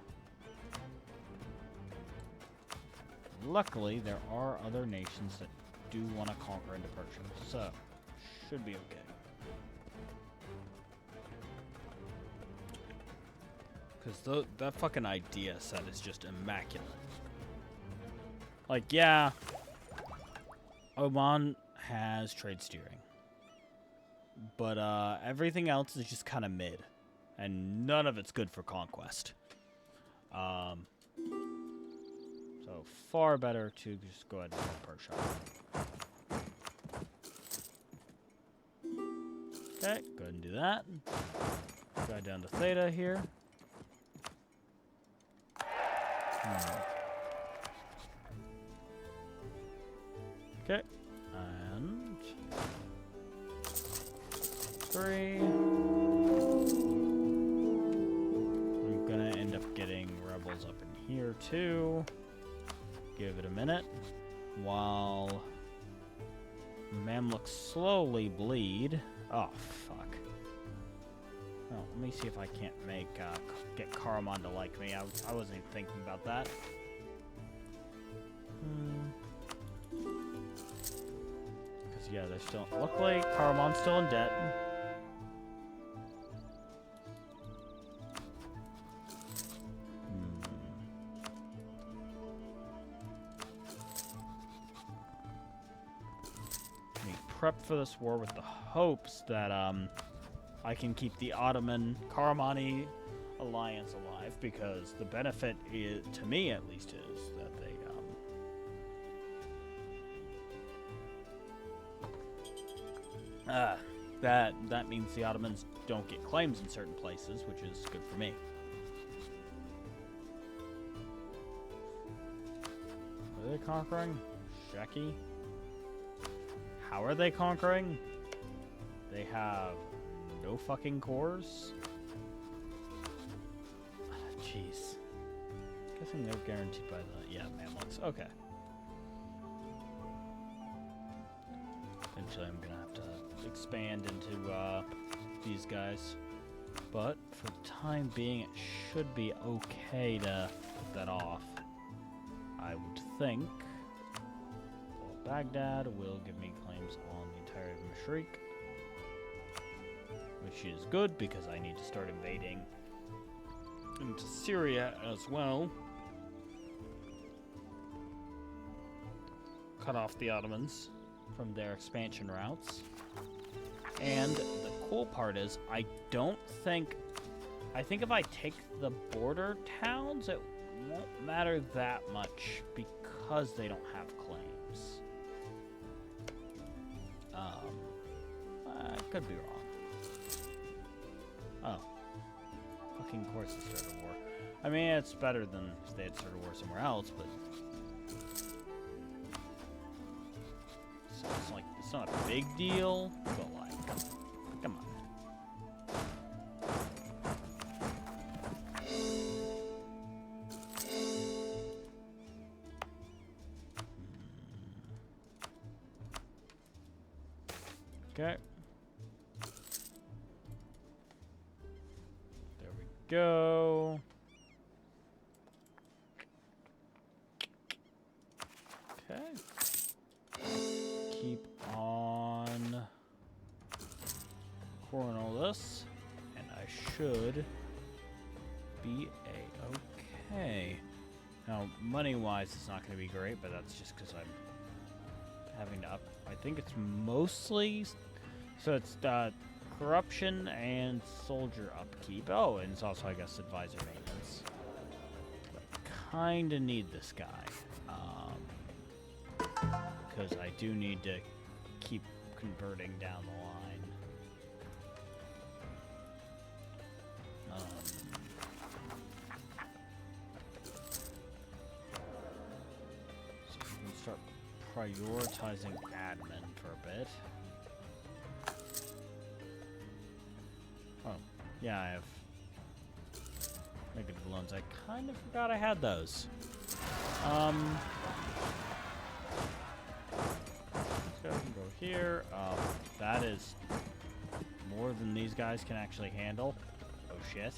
Luckily, there are other nations that do want to conquer into Persia, so should be okay. Because that fucking idea set is just immaculate. Like, yeah, Oman has trade steering. But everything else is just kind of mid. And none of it's good for conquest. So far better to just go ahead and go Persia. Okay, go ahead and do that. Go down to Theta here. Okay, and 3. I'm gonna end up getting rebels up in here too. Give it a minute while Mamluks slowly bleed. Oh fuck. Oh, let me see if I can't make get Karaman to like me. I wasn't even thinking about that. Yeah, they're still. Luckily, Karaman's still in debt. We prep for this war with the hopes that I can keep the Ottoman Karamani alliance alive, because the benefit is, to me at least, is that they that means the Ottomans don't get claims in certain places, which is good for me. Are they conquering? Sheki? How are they conquering? They have no fucking cores? Jeez. Guessing they're guaranteed by the... Yeah, Mamluks. Okay. Eventually I'm gonna have to expand into these guys, but for the time being it should be okay to put that off. I would think. Well, Baghdad will give me claims on the entirety of Mashriq, which is good because I need to start invading into Syria as well. Cut off the Ottomans from their expansion routes. And the cool part is, I think if I take the border towns, it won't matter that much because they don't have claims. I could be wrong. Oh. Fucking course they started a war. I mean, it's better than if they had started a war somewhere else, but... So it's like, it's not a big deal, but like... Come on. Okay. There we go. Okay. Keep on pouring all this, and I should be a-okay. Now, money-wise, it's not going to be great, but that's just because I'm having to up. I think it's mostly... So it's corruption and soldier upkeep. Oh, and it's also, I guess, advisor maintenance. Kinda need this guy. Because I do need to keep converting down the line. So we can start prioritizing admin for a bit. Oh, yeah, I have negative loans. I kind of forgot I had those. Let's go here. That is more than these guys can actually handle. Oh, shit.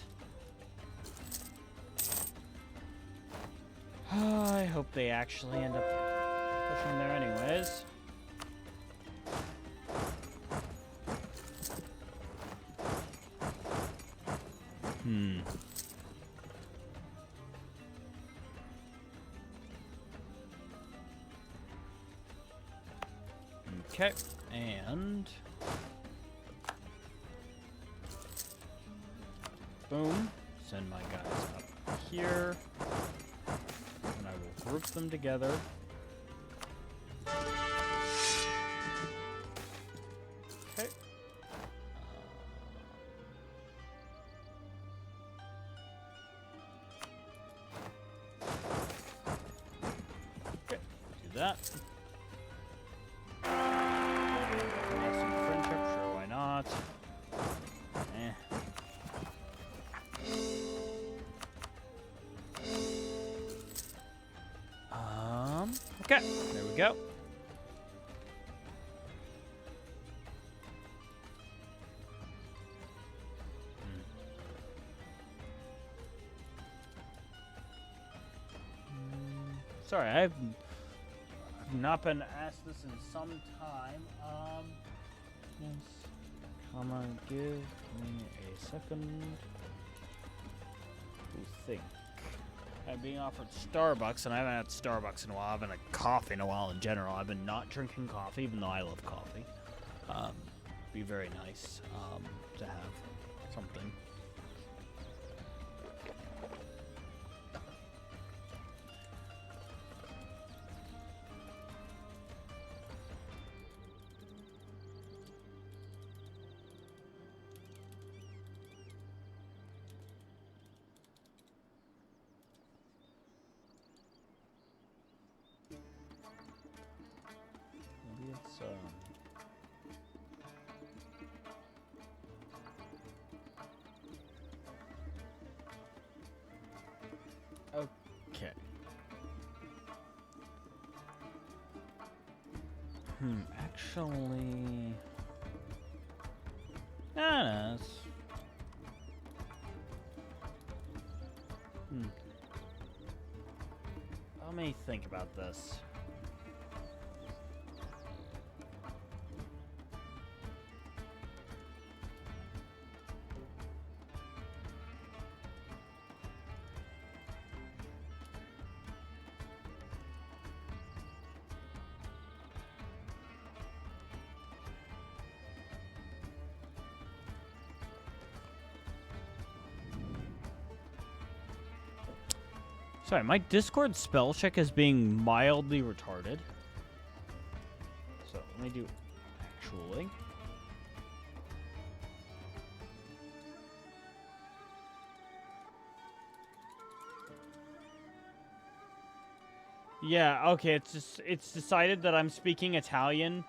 I hope they actually end up pushing there anyways. Okay, and boom, send my guys up here, and I will group them together. Okay. Okay, do that. Okay, there we go. Sorry, I've not been asked this in some time. Yes, comma, give me a second to think. I'm being offered Starbucks, and I haven't had Starbucks in a while. I haven't had coffee in a while in general. I've been not drinking coffee, even though I love coffee. Be very nice to have something. Maybe it's okay. Actually, no, it's, let me think about this. Sorry, my Discord spell check is being mildly retarded. So let me do actually. Yeah, okay, it's decided that I'm speaking Italian.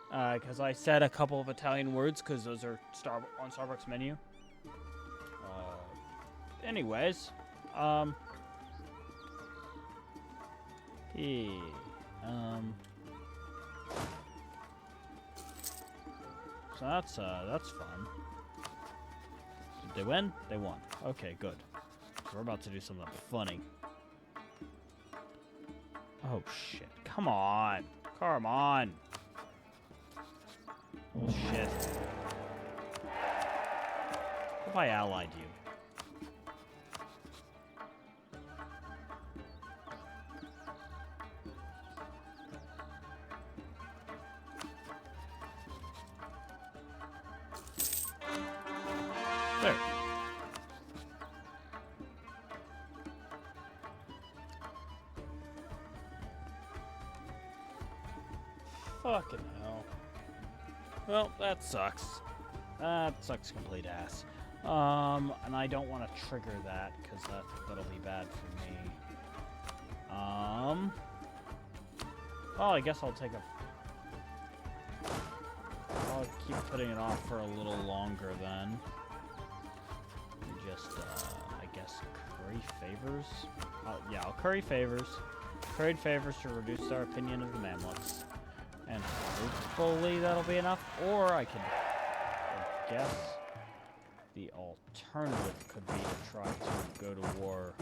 Because I said a couple of Italian words, because those are on Starbucks menu. Anyways. Yeah, so that's fun. Did they win? They won. Okay, good. So we're about to do something funny. Oh shit! Come on! Come on! Oh shit! What if I allied you? Fucking hell. Well, that sucks. That sucks complete ass. And I don't want to trigger that, because that'll be bad for me. Well, I guess I'll keep putting it off for a little longer then. Just, I guess, curry favors? Yeah, I'll curry favors. Curried favors to reduce our opinion of the Mamluks. And hopefully that'll be enough. Or I guess the alternative could be to try to go to war.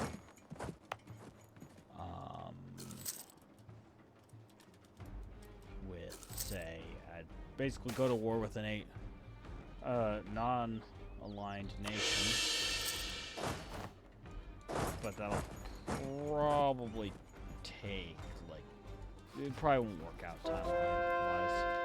With, say, I'd basically go to war with an non-aligned nation. But that'll probably take, like, it probably won't work out timeline-wise.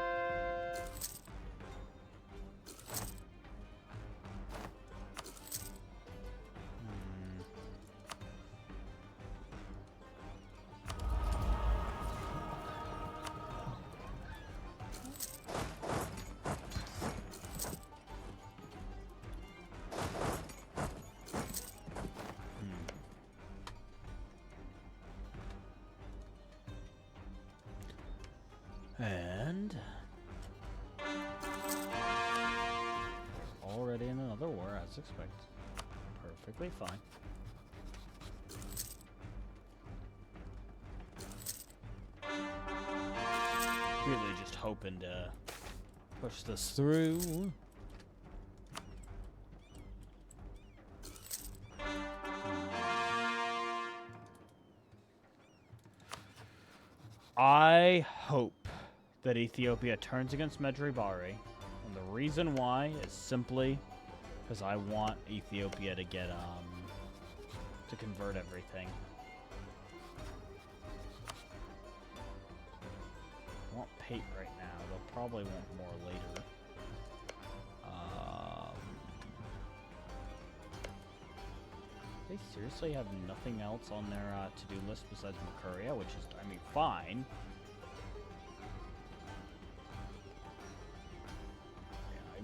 And already in another war, as expected. Perfectly fine. Really just hoping to push this through. I hope that Ethiopia turns against Medjugorje, and the reason why is simply because I want Ethiopia to get to convert everything. I want Pate right now. They'll probably want more later. They seriously have nothing else on their to-do list besides Mercuria, which is, I mean, fine.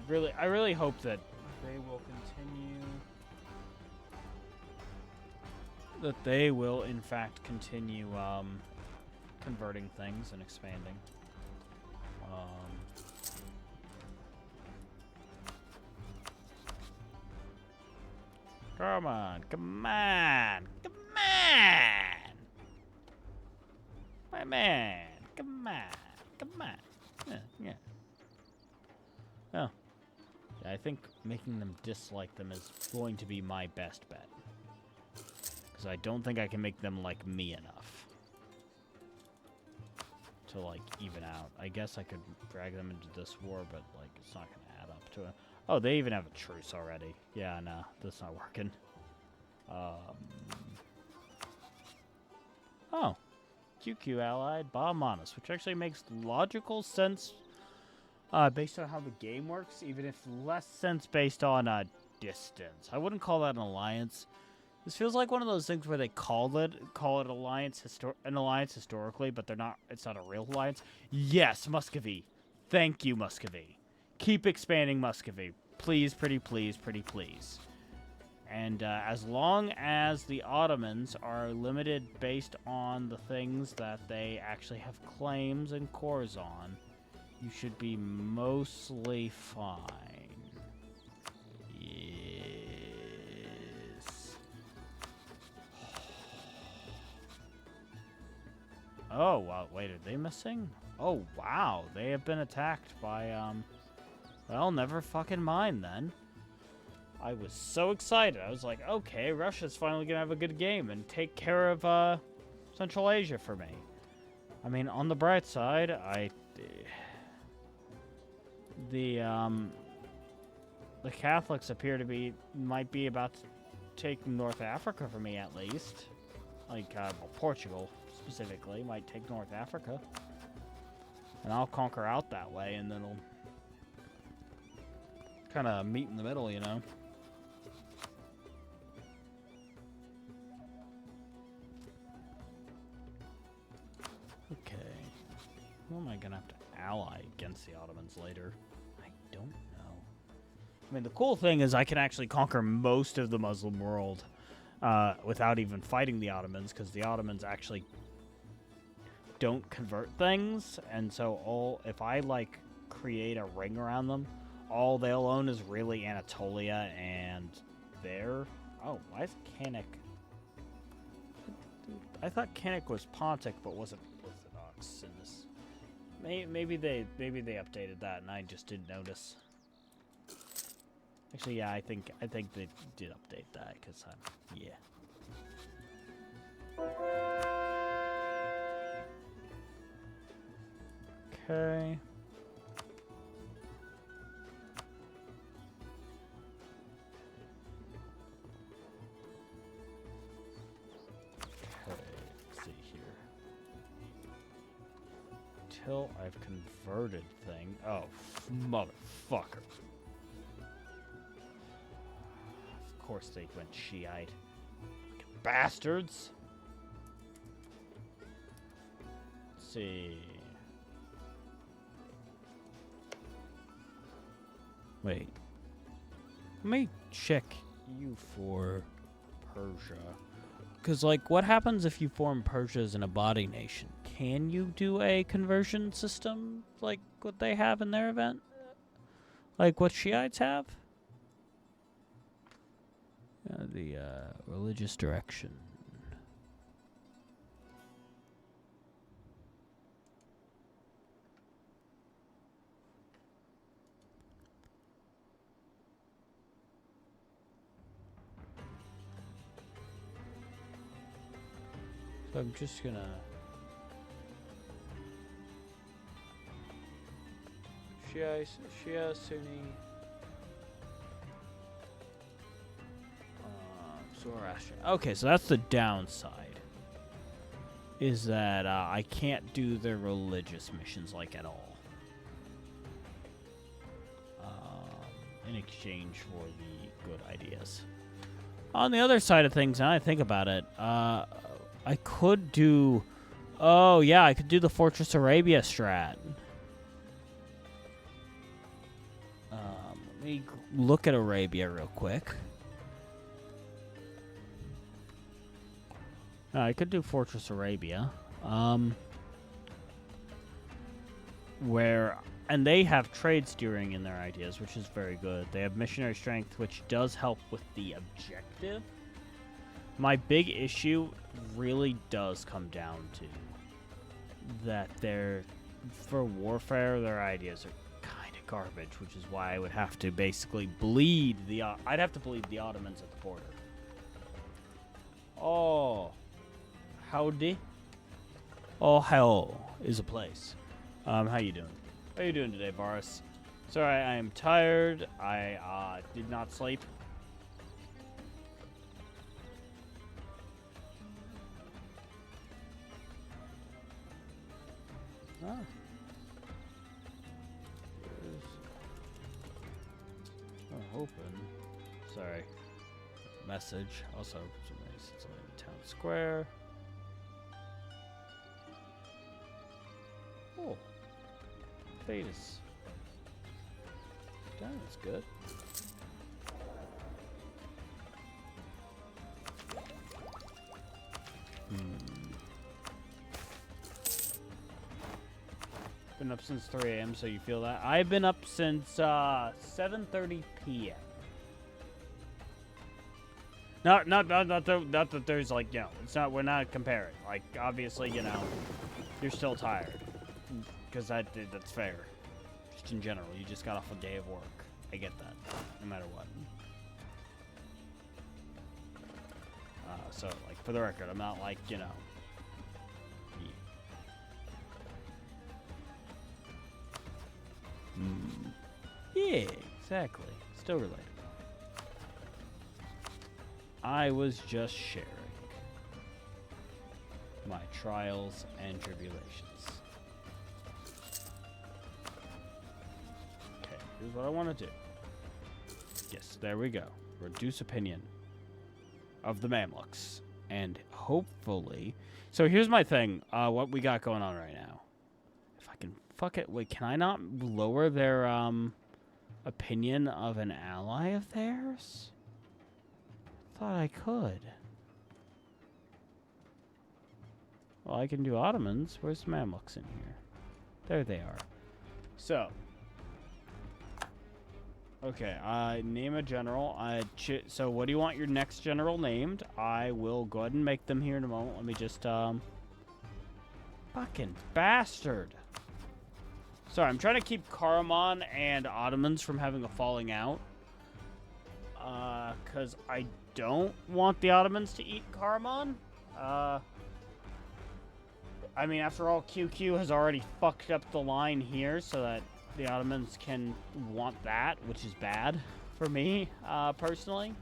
Yeah, I really hope that they will continue. That they will, in fact, continue converting things and expanding. Come on, come on, come on! My man, come on, come on. Yeah. Oh. Yeah, I think making them dislike them is going to be my best bet. Because I don't think I can make them like me enough to, like, even out. I guess I could drag them into this war, but, like, it's not going to add up to it. Oh, they even have a truce already. Yeah, no, that's not working. Oh. QQ allied Bahamanas, which actually makes logical sense based on how the game works, even if less sense based on distance. I wouldn't call that an alliance. This feels like one of those things where they call it an alliance historically, but they're not. It's not a real alliance. Yes, Muscovy. Thank you, Muscovy. Keep expanding Muscovy. Please, pretty please, pretty please. And as long as the Ottomans are limited based on the things that they actually have claims and cores on, you should be mostly fine. Yes. Oh, wow, wait, are they missing? Oh, wow, they have been attacked by, well, never fucking mind then. I was so excited. I was like, okay, Russia's finally gonna have a good game and take care of, Central Asia for me. I mean, on the bright side, the Catholics appear to might be about to take North Africa for me, at least. Like, well, Portugal, specifically, might take North Africa. And I'll conquer out that way, and then it'll kind of meet in the middle, you know? Okay. Who am I gonna have to ally against the Ottomans later. I don't know. I mean, the cool thing is I can actually conquer most of the Muslim world without even fighting the Ottomans, because the Ottomans actually don't convert things, and so if I like create a ring around them, all they'll own is really Anatolia and there. Oh, why is Kanik? I thought Kanik was Pontic, but wasn't Orthodox in this. Maybe they updated that, and I just didn't notice. Actually, yeah, I think they did update that, because yeah. Okay. Let's see here. Till I've converted thing. Oh, motherfucker. Of course they went Shiite. Bastards. Let's see. Wait. Let me check Eu4 Persia. Because, like, what happens if you form Persia as an Abadi nation? Can you do a conversion system like what they have in their event? Like what Shiites have? The religious direction. So I'm just gonna Shia, Sunni, Zoroastrian. Okay, so that's the downside. Is that I can't do the religious missions like at all. In exchange for the good ideas. On the other side of things, now I think about it, I could do... Oh, yeah, I could do the Fortress Arabia strat. Let me look at Arabia real quick. I could do Fortress Arabia. And they have trade steering in their ideas, which is very good. They have missionary strength, which does help with the objective. My big issue really does come down to that for warfare, their ideas are kind of garbage, which is why I would have to basically bleed I'd have to bleed the Ottomans at the border. Oh, howdy. Oh, hell is a place. How you doing? How you doing today, Boris? Sorry, I am tired. I did not sleep. Oh. Open. Sorry. Message. Also, it's in town square. Oh. Fetus. That's good. Been up since 3 a.m., so you feel that? I've been up since 7:30 p.m. Not that there's like, you know, it's not, we're not comparing. Like, obviously, you know, you're still tired. Because that's fair. Just in general, you just got off a day of work. I get that, no matter what. So, like, for the record, I'm not like, you know. Yeah, exactly. Still related. I was just sharing my trials and tribulations. Okay, here's what I want to do. Yes, there we go. Reduce opinion of the Mamluks. And hopefully... So here's my thing. What we got going on right now. If I can Fuck it. Wait, can I not lower their, opinion of an ally of theirs? Thought I could. Well, I can do Ottomans. Where's Mamluks in here? There they are. So. Okay, name a general. So what do you want your next general named? I will go ahead and make them here in a moment. Let me just, fucking bastard. Sorry, I'm trying to keep Karaman and Ottomans from having a falling out. Because I don't want the Ottomans to eat Karaman. I mean, after all, QQ has already fucked up the line here so that the Ottomans can want that, which is bad for me, personally.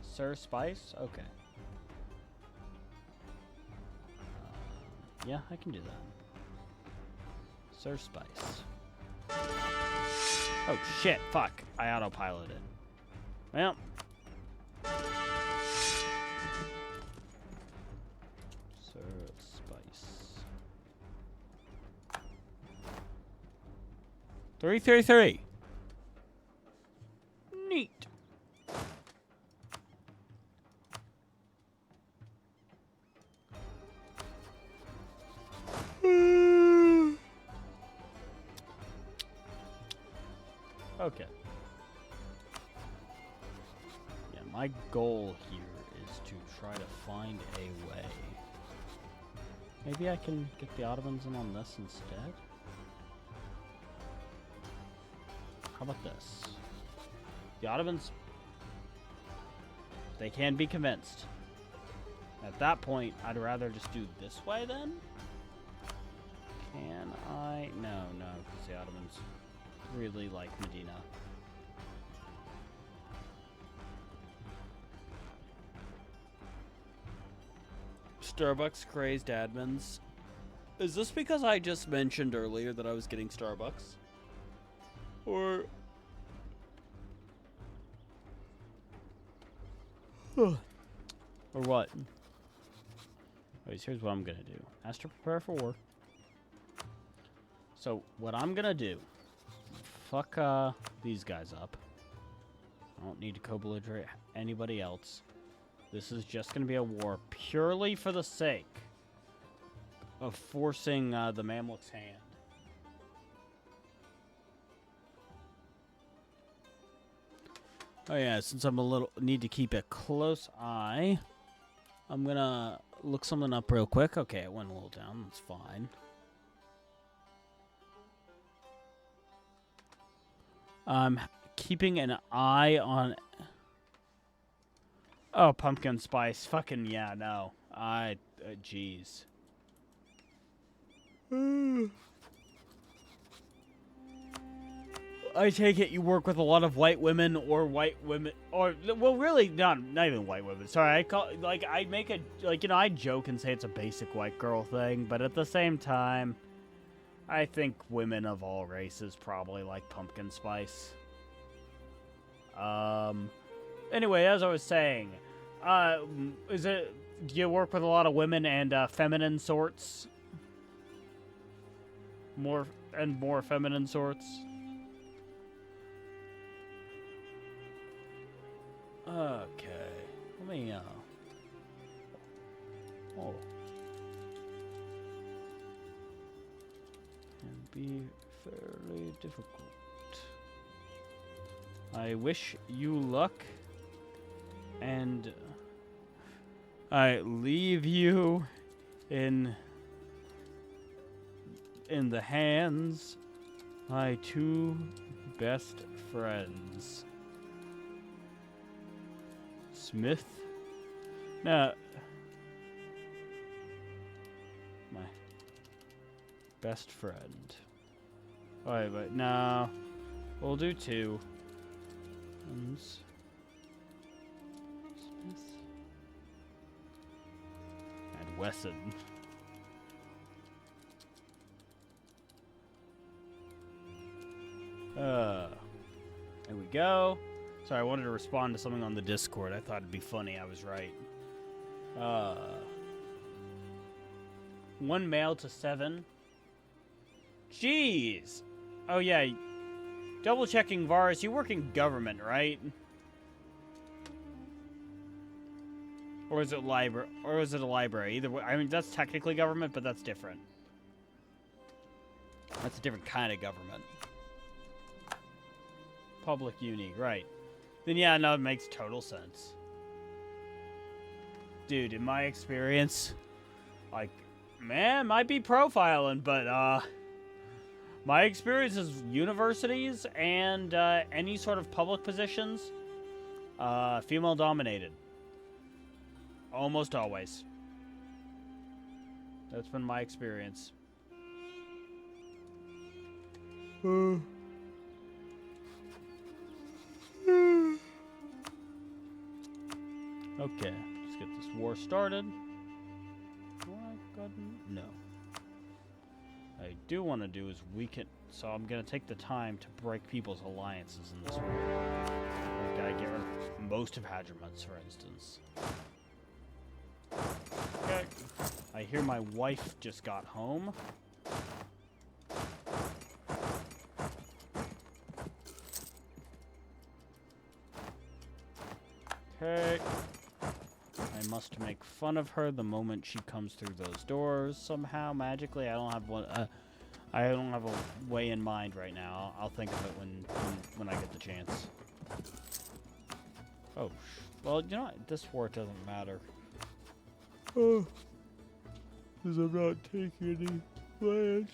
Sir Spice? Okay. Yeah, I can do that. Sir Spice. Oh, shit. Fuck. I autopiloted. Well. Sir Spice. 333. Neat. Okay. Yeah, my goal here is to try to find a way. Maybe I can get the Ottomans in on this instead? How about this? The Ottomans, they can be convinced. At that point, I'd rather just do this way then? Can I? No, because the Ottomans really like Medina. Starbucks crazed admins. Is this because I just mentioned earlier that I was getting Starbucks? Or... or what? Wait, here's what I'm gonna do. Ask to prepare for war. So, what I'm gonna do... Fuck these guys up. I don't need to co-belligerate anybody else. This is just going to be a war purely for the sake of forcing the Mamluks' hand. Oh yeah, since I'm need to keep a close eye, I'm going to look something up real quick. Okay, it went a little down. That's fine. I'm keeping an eye on... Oh, pumpkin spice. Fucking, yeah, no. Jeez. I take it you work with a lot of white women or white women... Or, well, really, not even white women. Sorry, I make a... Like, you know, I joke and say it's a basic white girl thing, but at the same time... I think women of all races probably like pumpkin spice. Anyway, as I was saying, do you work with a lot of women and feminine sorts? More feminine sorts? Okay. Let me, oh. Be fairly difficult. I wish you luck, and I leave you in the hands of my two best friends. Smith? No. My best friend. Wait, but no. We'll do two. Smith. And Wesson. There we go. Sorry, I wanted to respond to something on the Discord. I thought it'd be funny. I was right. 1 male to 7. Jeez. Oh yeah. Double checking Varus, you work in government, right? Or is it library? Or is it a library? Either way, I mean that's technically government, but that's different. That's a different kind of government. Public uni, right? Then yeah, no, it makes total sense. Dude, in my experience, like, man, might be profiling, but my experience is universities and any sort of public positions, female dominated. Almost always. That's been my experience. Okay, let's get this war started. No. I do want to do is weaken, so I'm going to take the time to break people's alliances in this war. Like, I get rid of most of Hadramut's, for instance. Okay. I hear my wife just got home. Okay. I must make fun of her the moment she comes through those doors somehow, magically. I don't have one. I don't have a way in mind right now. I'll think of it when I get the chance. Oh, well, you know what? This war doesn't matter. Oh, because I'm not taking any land.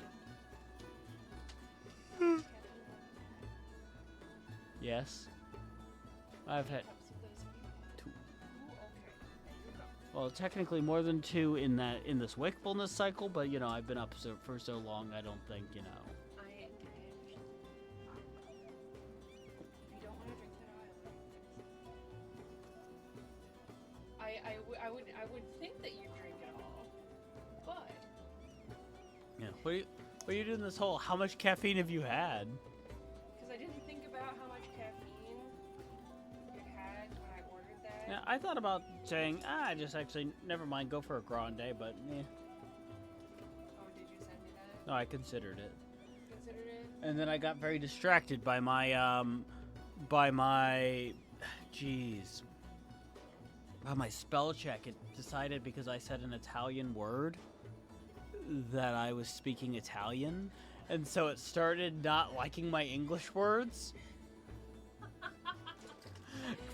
Yes, I've had. Well, technically more than 2 in this wakefulness cycle, but you know I've been up for so long. I don't think you know. If you don't want to drink that, I would think that you drink it all, but Yeah. What are you doing this whole? How much caffeine have you had? because I didn't think about how much caffeine it had when I ordered that. Yeah, I thought about saying, just actually never mind, go for a grande, but Oh, eh. did you send me that? No, I considered it. Considered it? And then I got very distracted by my, jeez. By my spell check. It decided because I said an Italian word that I was speaking Italian. And so it started not liking my English words.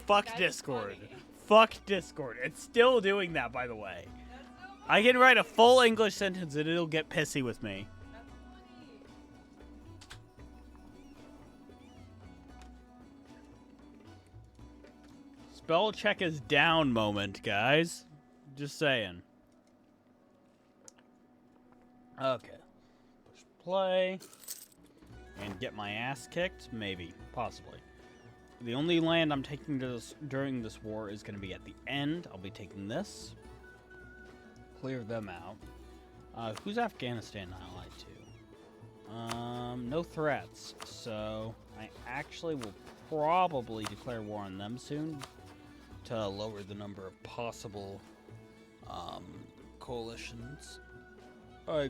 Fuck That's Discord. funny. Fuck Discord. It's still doing that, by the way. That's so funny. I can write a full English sentence and it'll get pissy with me. That's funny. Spell check is down moment, guys. Just saying. Okay. Push play. And get my ass kicked? Maybe. Possibly. The only land I'm taking during this war is going to be at the end. I'll be taking this. Clear them out. Who's Afghanistan allied to? No threats. So I actually will probably declare war on them soon to lower the number of possible coalitions.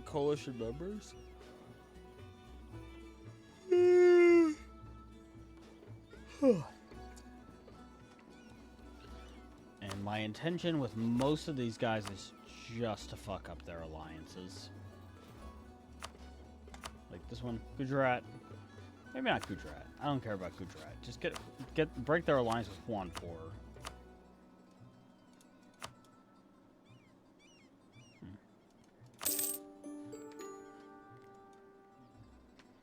Coalition members. And my intention with most of these guys is just to fuck up their alliances. Like this one, Gujarat. Maybe not Gujarat. I don't care about Gujarat. Just break their alliance with Juan 4.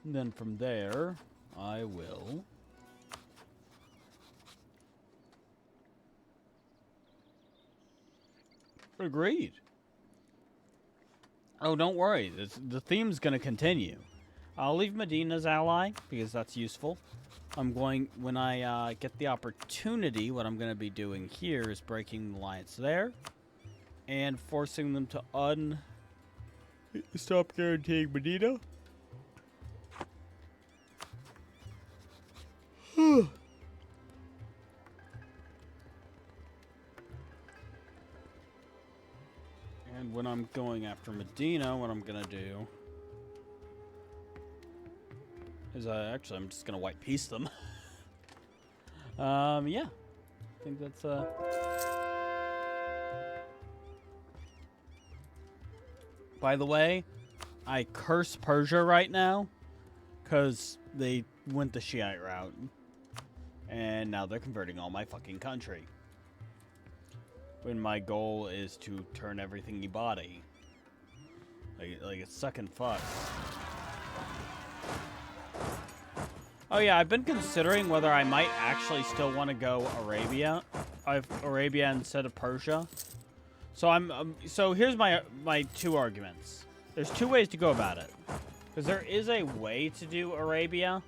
And then from there, I will agreed. Oh, don't worry. The theme's going to continue. I'll leave Medina's ally because that's useful. When I get the opportunity, what I'm going to be doing here is breaking the alliance there and forcing them to stop guaranteeing Medina. And when I'm going after Medina, what I'm gonna do is actually I'm just gonna white piece them. Yeah, I think that's By the way, I curse Persia right now because they went the Shiite route, and now they're converting all my fucking country. When my goal is to turn everything Ibadi. Like it's sucking fuck. Oh yeah, I've been considering whether I might actually still want to go Arabia. Arabia instead of Persia. So so here's my two arguments. There's two ways to go about it. Because there is a way to do Arabia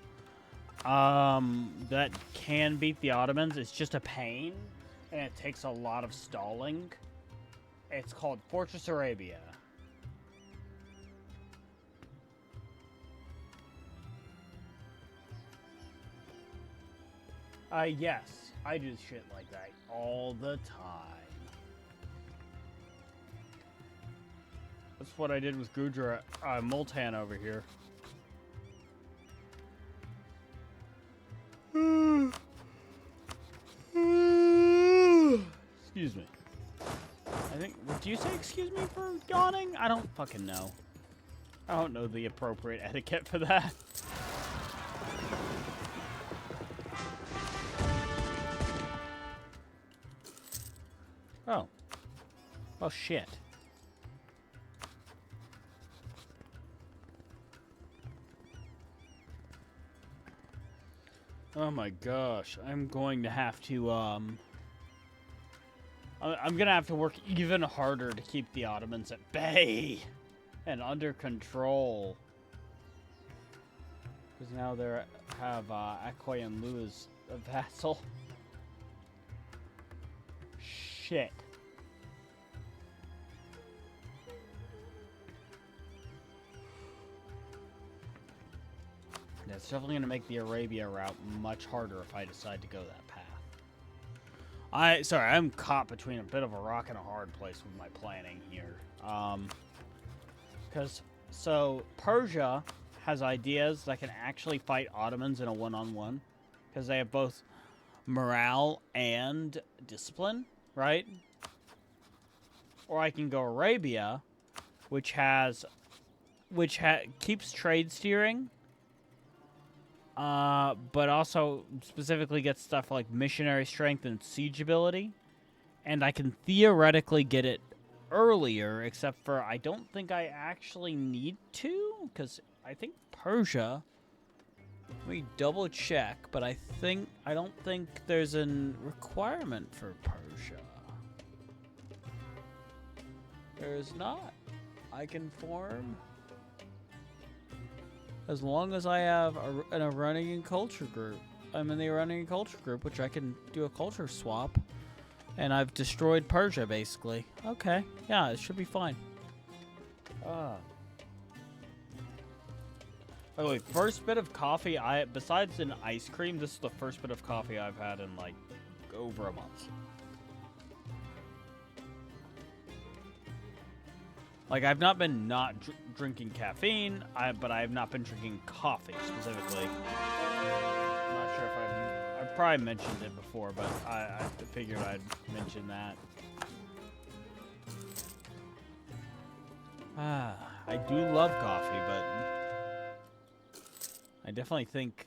that can beat the Ottomans. It's just a pain. And it takes a lot of stalling. It's called Fortress Arabia. Yes. I do shit like that all the time. That's what I did with Gujarat, Multan over here. Excuse me. I think, do you say excuse me for yawning? I don't fucking know. I don't know the appropriate etiquette for that. Oh. Oh, shit. Oh my gosh. I'm going to have to, I'm gonna have to work even harder to keep the Ottomans at bay and under control. Because now they have Akkoy and Lu as a vassal. Shit. That's definitely going to make the Arabia route much harder if I decide to go that path. I'm caught between a bit of a rock and a hard place with my planning here. So Persia has ideas that can actually fight Ottomans in a one-on-one. Because they have both morale and discipline, right? Or I can go Arabia, which keeps trade steering. But also specifically gets stuff like missionary strength and siege ability. And I can theoretically get it earlier, except for I don't think I actually need to, because I think Persia, let me double check, but I don't think there's a requirement for Persia. There's not. I can form as long as I have an Iranian culture group. I'm in the Iranian culture group, which I can do a culture swap. And I've destroyed Persia, basically. Okay. Yeah, it should be fine. By the way, first bit of coffee, besides an ice cream, this is the first bit of coffee I've had in, like, over a month. Like, I've not been not drinking caffeine, but I have not been drinking coffee, specifically. I'm not sure if I've probably mentioned it before, but I figured I'd mention that. I do love coffee, but I definitely think,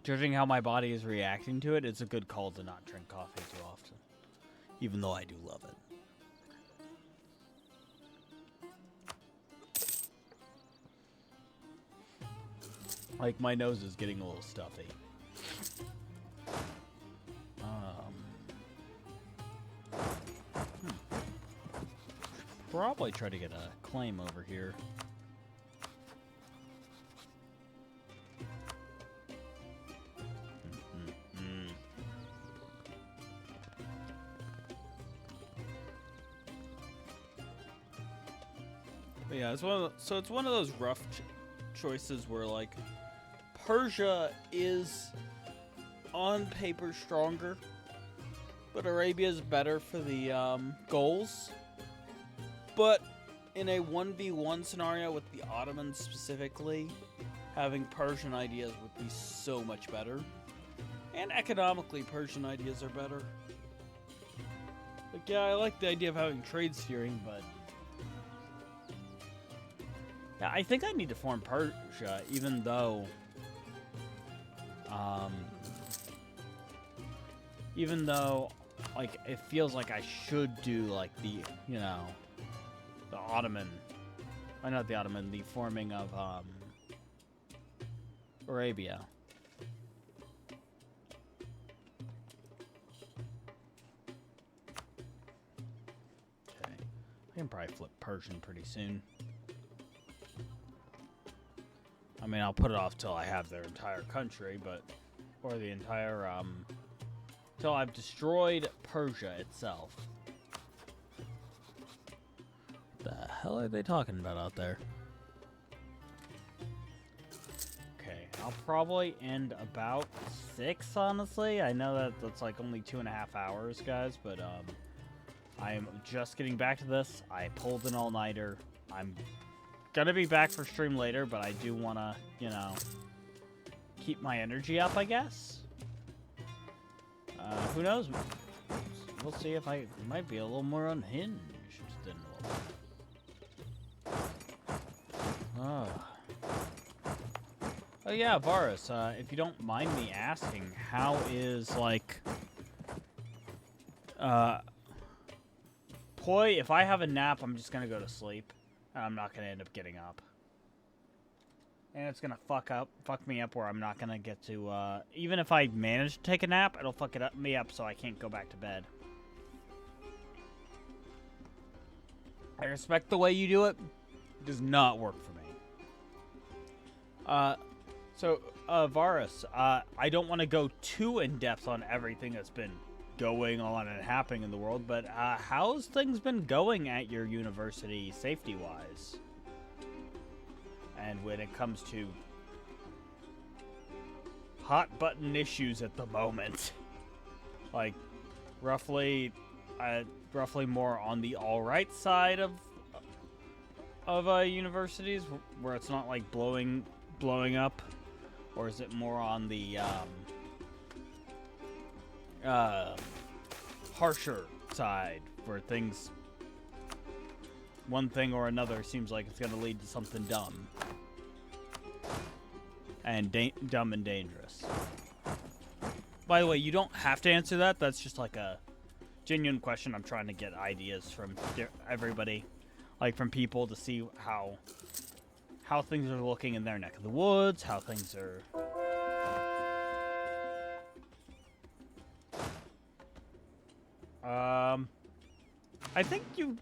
judging how my body is reacting to it, it's a good call to not drink coffee too often, even though I do love it. Like, my nose is getting a little stuffy. Probably try to get a claim over here. But yeah, it's one of those rough choices where, like, Persia is on paper stronger, but Arabia is better for the goals. But in a 1v1 scenario with the Ottomans specifically, having Persian ideas would be so much better. And economically, Persian ideas are better. Like, yeah, I like the idea of having trade steering, but... Yeah, I think I need to form Persia, even though... like, it feels like I should do, like, the, you know... The Ottoman... not the Ottoman, the forming of, Arabia. Okay. I can probably flip Persian pretty soon. I mean, I'll put it off till I have their entire country, but... Or the entire, till I've destroyed Persia itself. What the hell are they talking about out there? Okay, I'll probably end about 6, honestly. I know that that's like only 2.5 hours, guys, but I'm just getting back to this. I pulled an all-nighter. I'm gonna be back for stream later, but I do wanna, you know, keep my energy up, I guess. Who knows? We'll see if I might be a little more unhinged than Oh yeah, Varus, if you don't mind me asking, how is, like, Poi, if I have a nap, I'm just gonna go to sleep, and I'm not gonna end up getting up. And it's gonna fuck me up where I'm not gonna get to, even if I manage to take a nap, it'll fuck me up so I can't go back to bed. I respect the way you do it. It does not work for me. So, Varus, I don't want to go too in-depth on everything that's been going on and happening in the world, but how's things been going at your university safety-wise? And when it comes to hot-button issues at the moment, like roughly more on the all-right side of universities, where it's not like blowing up, or is it more on the harsher side, where things, one thing or another, seems like it's going to lead to something dumb and dangerous? By the way, you don't have to answer that. That's just like a genuine question. I'm trying to get ideas from everybody, like from people, to see how things are looking in their neck of the woods, how things are... I think you...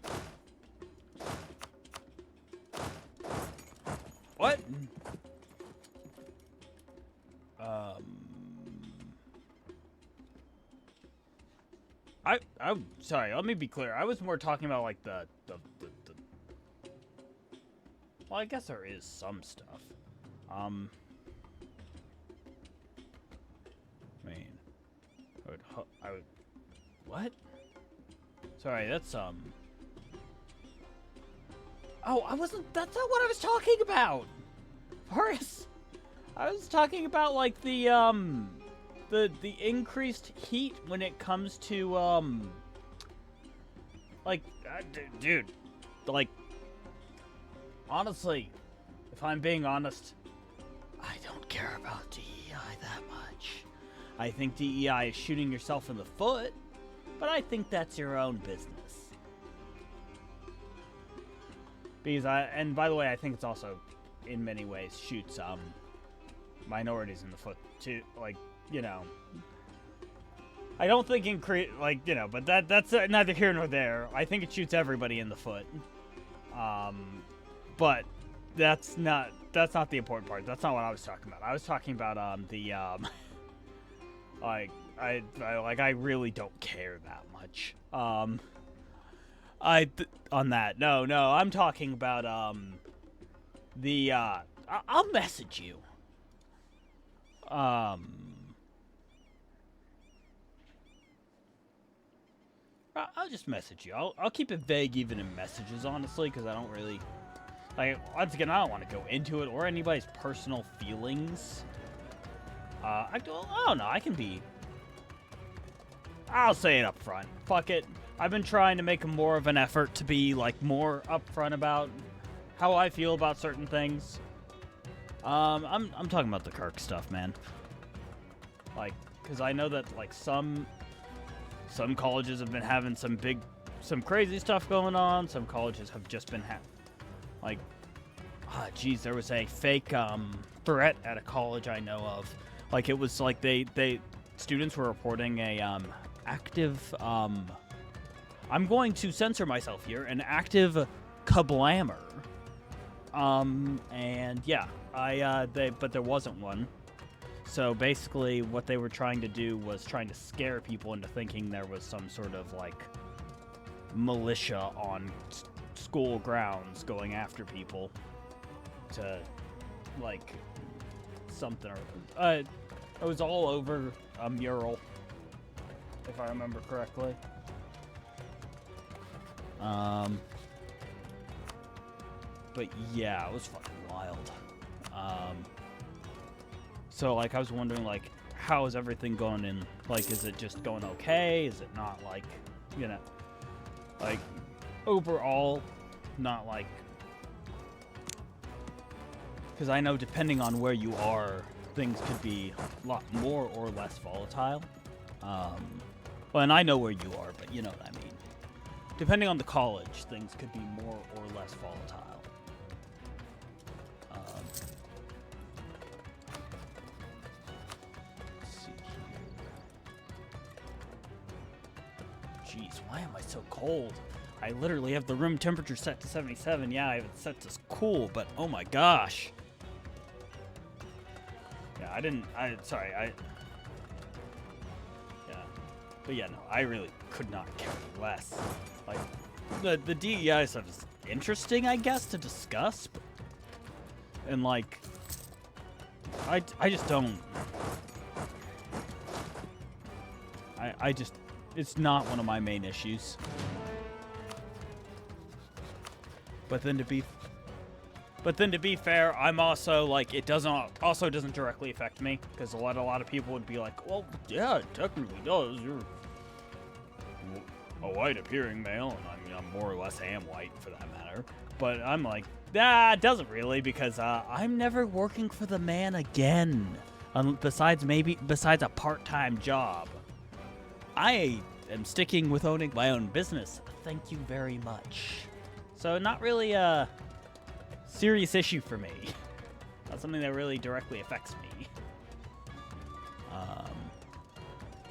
What? I'm sorry, let me be clear. I was more talking about, like, the well, I guess there is some stuff. I mean, I would, what? Sorry, that's, oh, that's not what I was talking about! Horace! I was talking about, like, the increased heat when it comes to, like, dude, like, honestly, if I'm being honest, I don't care about DEI that much. I think DEI is shooting yourself in the foot, but I think that's your own business. Because and by the way, I think it's also, in many ways, shoots, minorities in the foot, too. Like, you know, I don't think like, you know, but that's neither here nor there. I think it shoots everybody in the foot. But that's not the important part. That's not what I was talking about. I was talking about like I really don't care that much. On that. No, I'm talking about I'll message you. I'll just message you. I'll keep it vague even in messages, honestly, because I don't really... Like, once again, I don't want to go into it or anybody's personal feelings. I don't know. I can be... I'll say it up front. Fuck it. I've been trying to make more of an effort to be, like, more upfront about how I feel about certain things. I'm talking about the Kirk stuff, man. Like, because I know that, like, some colleges have been having some crazy stuff going on. Some colleges have just been like, geez, there was a fake threat at a college I know of. Like, it was like students were reporting a active I'm going to censor myself here, an active kablammer. And yeah, but there wasn't one. So basically what they were trying to do was trying to scare people into thinking there was some sort of, like, militia on school grounds going after people to, like, something. It was all over a mural, if I remember correctly. But yeah, it was fucking wild. So, like, I was wondering, like, how is everything going in? Like, is it just going okay? Is it not, like, you know, like, overall, not, like... Because I know depending on where you are, things could be a lot more or less volatile. Well, and I know where you are, but you know what I mean. Depending on the college, things could be more or less volatile. Jeez, why am I so cold? I literally have the room temperature set to 77. Yeah, I have it set to cool, but oh my gosh. Yeah, yeah. But yeah, no, I really could not care less. Like, the DEI stuff is interesting, I guess, to discuss, but, and like, I just don't. I just, it's not one of my main issues. But then to be fair, I'm also like, it doesn't directly affect me, because a lot of people would be like, well, yeah, it technically does. You're a white appearing male, and I mean, I'm more or less am white for that matter. But I'm like, it doesn't really, because I'm never working for the man again, besides a part-time job. I am sticking with owning my own business. Thank you very much. So not really a serious issue for me. Not something that really directly affects me.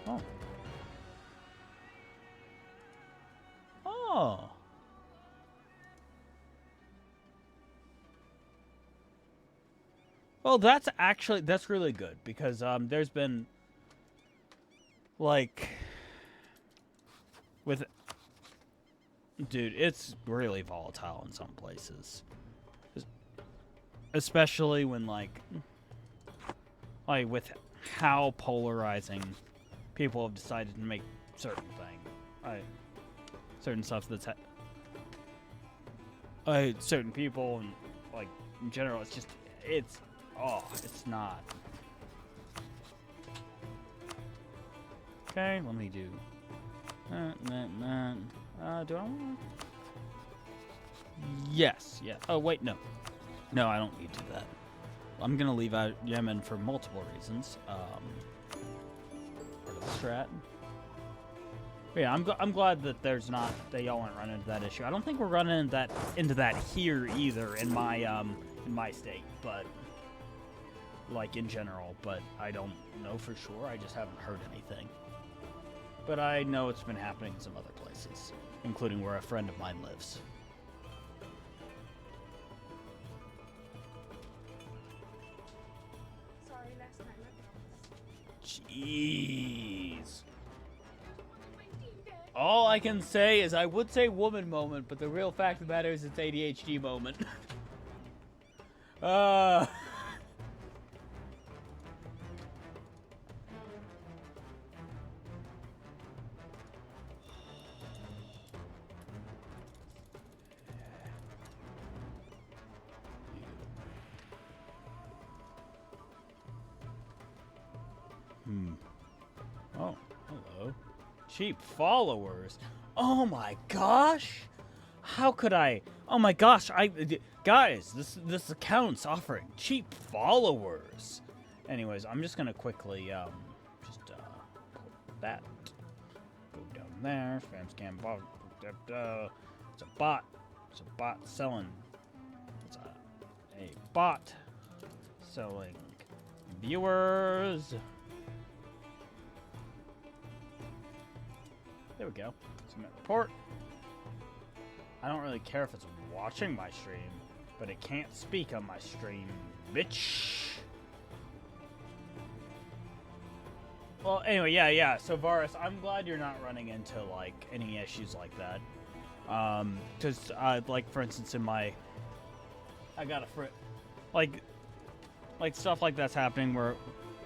Oh. Oh. Well, that's really good, because there's been, like, dude, it's really volatile in some places. Especially when, like with how polarizing people have decided to make certain things. Certain stuff that's certain people and, like, in general, it's not. Okay, let me do do I want to? Yes, yeah. Oh, wait, no. No, I don't need to do that. I'm going to leave out Yemen for multiple reasons. Part of the strat. But yeah, I'm glad that that y'all aren't running into that issue. I don't think we're running into that here either in my state, but, like, in general, but I don't know for sure. I just haven't heard anything. But I know it's been happening in some other places, including where a friend of mine lives. Sorry, last night I promise. Jeez. All I can say is I would say woman moment, but the real fact of the matter is it's ADHD moment. Cheap followers. Oh my gosh. How could I? Oh my gosh. Guys, this account's offering cheap followers. Anyways, I'm just gonna quickly put that. Go down there. Spam scam bot. It's a bot. It's a bot selling. It's a bot selling viewers. There we go. Submit report. I don't really care if it's watching my stream, but it can't speak on my stream, bitch. Well, anyway, yeah. So, Varus, I'm glad you're not running into, like, any issues like that. Because, like, for instance, I got like, stuff like that's happening where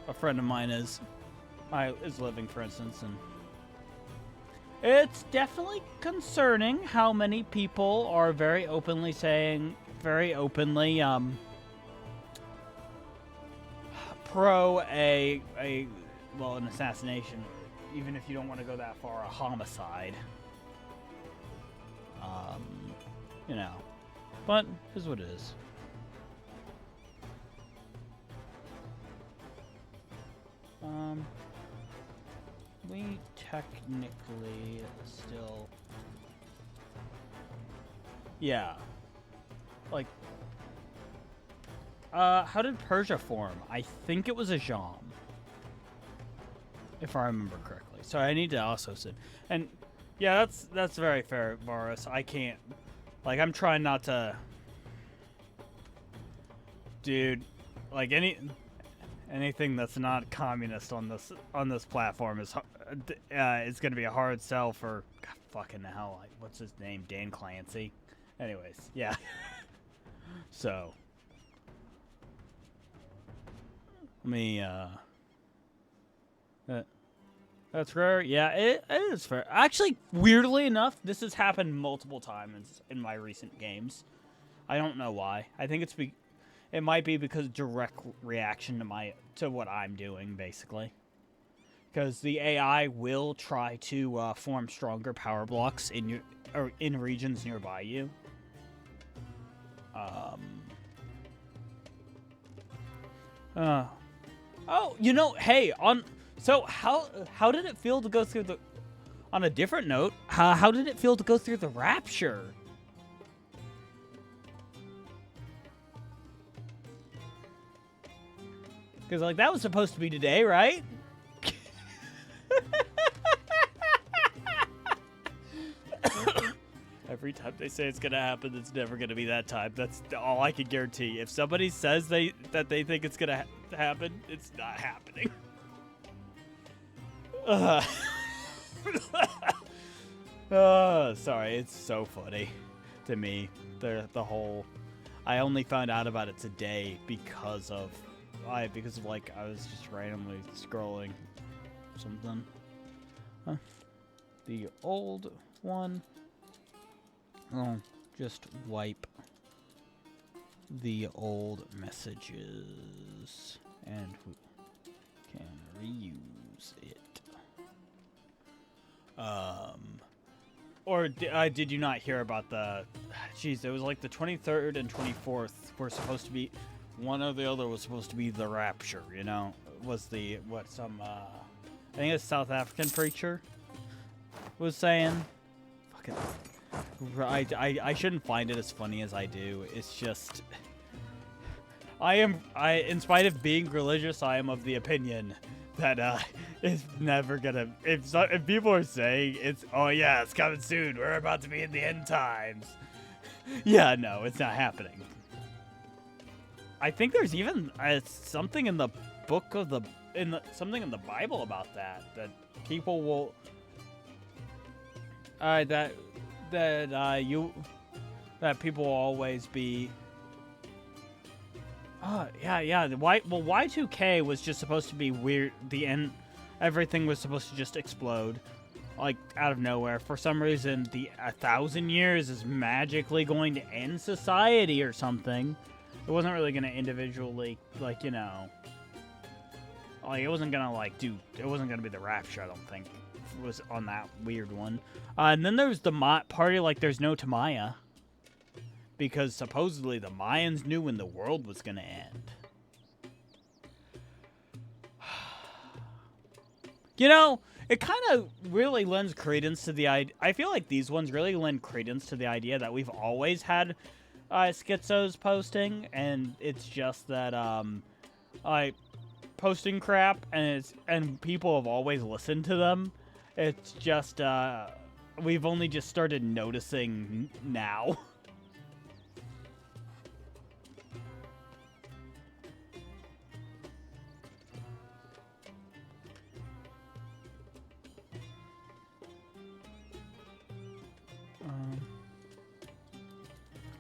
a friend of mine is living, for instance, and it's definitely concerning how many people are very openly pro an assassination, even if you don't want to go that far, a homicide. You know, but here's what it is. We technically still... Yeah. Like... how did Persia form? I think it was a Jam. If I remember correctly. So I need to also sit... And, yeah, that's very fair, Varus. I can't... Like, I'm trying not to... Dude, like, anything that's not communist on this platform is going to be a hard sell for God, fucking hell. Like, what's his name? Dan Clancy. Anyways, yeah. So let me that's rare. Yeah, it is fair. Actually, weirdly enough, this has happened multiple times in my recent games. I don't know why. I think it might be because direct reaction to what I'm doing, basically. Because the AI will try to form stronger power blocks in regions nearby you. Oh, you know, hey, so how did it feel to go through the? On a different note, how did it feel to go through the rapture? Because, like, that was supposed to be today, right? Every time they say it's going to happen, it's never going to be that time. That's all I can guarantee. If somebody says that they think it's going to happen, it's not happening. Sorry, it's so funny to me. The whole... I only found out about it today because of like I was just randomly scrolling something. The old one. Oh, just wipe the old messages and we can reuse it. Or did you not hear about the... Jeez, it was like the 23rd and 24th were supposed to be... One or the other was supposed to be the rapture, you know? Was I think a South African preacher was saying. Fucking... I shouldn't find it as funny as I do. It's just... in spite of being religious, I am of the opinion that it's never gonna... If people are saying it's... Oh yeah, it's coming soon. We're about to be in the end times. Yeah, no, it's not happening. I think there's even something in the book of the... something in the Bible about that people will... that people will always be... yeah. Y2K was just supposed to be weird. The end, everything was supposed to just explode, like out of nowhere. For some reason, the 1,000 years is magically going to end society or something. It wasn't really going to individually, like, you know. Like, it wasn't gonna, like, it wasn't gonna be the Rapture, I don't think. It was on that weird one. And then there's the party like there's no Tamaya. Because supposedly the Mayans knew when the world was gonna end. You know, it kind of really lends credence to the idea. I feel like these ones really lend credence to the idea that we've always had schizos posting, and it's just that posting crap, and people have always listened to them. It's just we've only just started noticing now.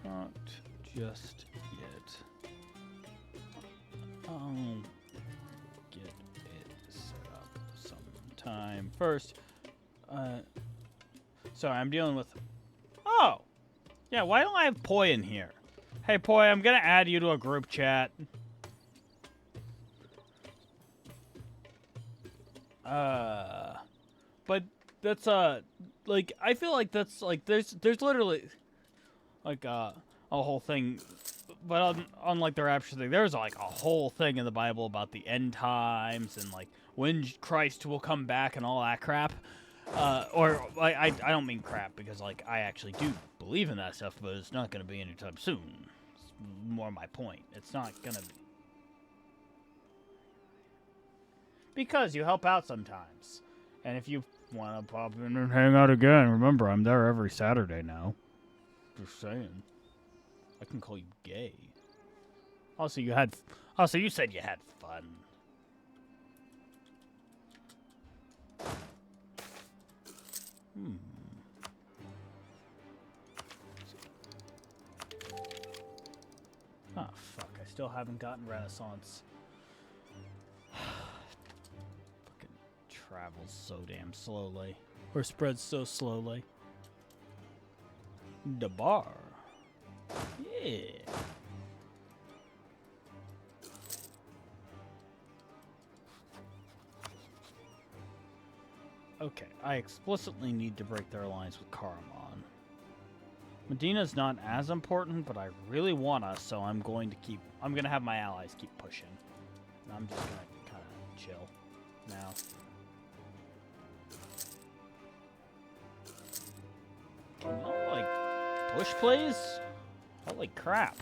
Not just yet. I'll get it set up sometime. First, sorry, I'm dealing with... Oh! Yeah, why don't I have Poi in here? Hey, Poi, I'm gonna add you to a group chat. But that's, like, I feel like that's, like, there's literally... like a whole thing, but on like the Rapture thing, there's like a whole thing in the Bible about the end times and like when Christ will come back and all that crap. Or like I don't mean crap because like I actually do believe in that stuff, but it's not gonna be anytime soon. It's more my point. It's not gonna be because you help out sometimes, and if you want to pop in and hang out again, remember I'm there every Saturday now. Just saying. I can call you gay. Also, you said you had fun. Ah, fuck. I still haven't gotten Renaissance. Fucking travels so damn slowly. Or spreads so slowly. The bar. Yeah. Okay, I explicitly need to break their alliance with Karamon. Medina's not as important, but I really want us, so I'm gonna have my allies keep pushing. And I'm just gonna kind of chill now. Can y'all, like, push, please? Holy crap.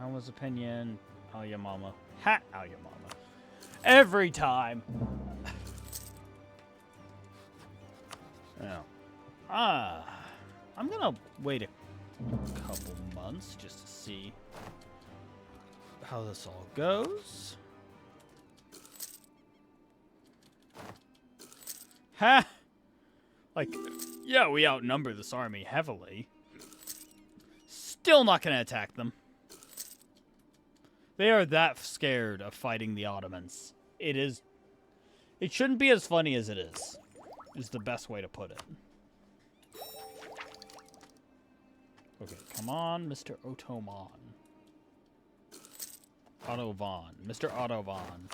Alma's opinion. Oh, your mama. Ha! Oh, your mama. Every time. Yeah. I'm gonna wait a couple months just to see how this all goes. Ha! Like, yeah, we outnumber this army heavily. Still not gonna attack them. They are that scared of fighting the Ottomans. It shouldn't be as funny as it is the best way to put it. Okay, come on, Mr. Ottoman. Otto Von. Mr. Otto Von.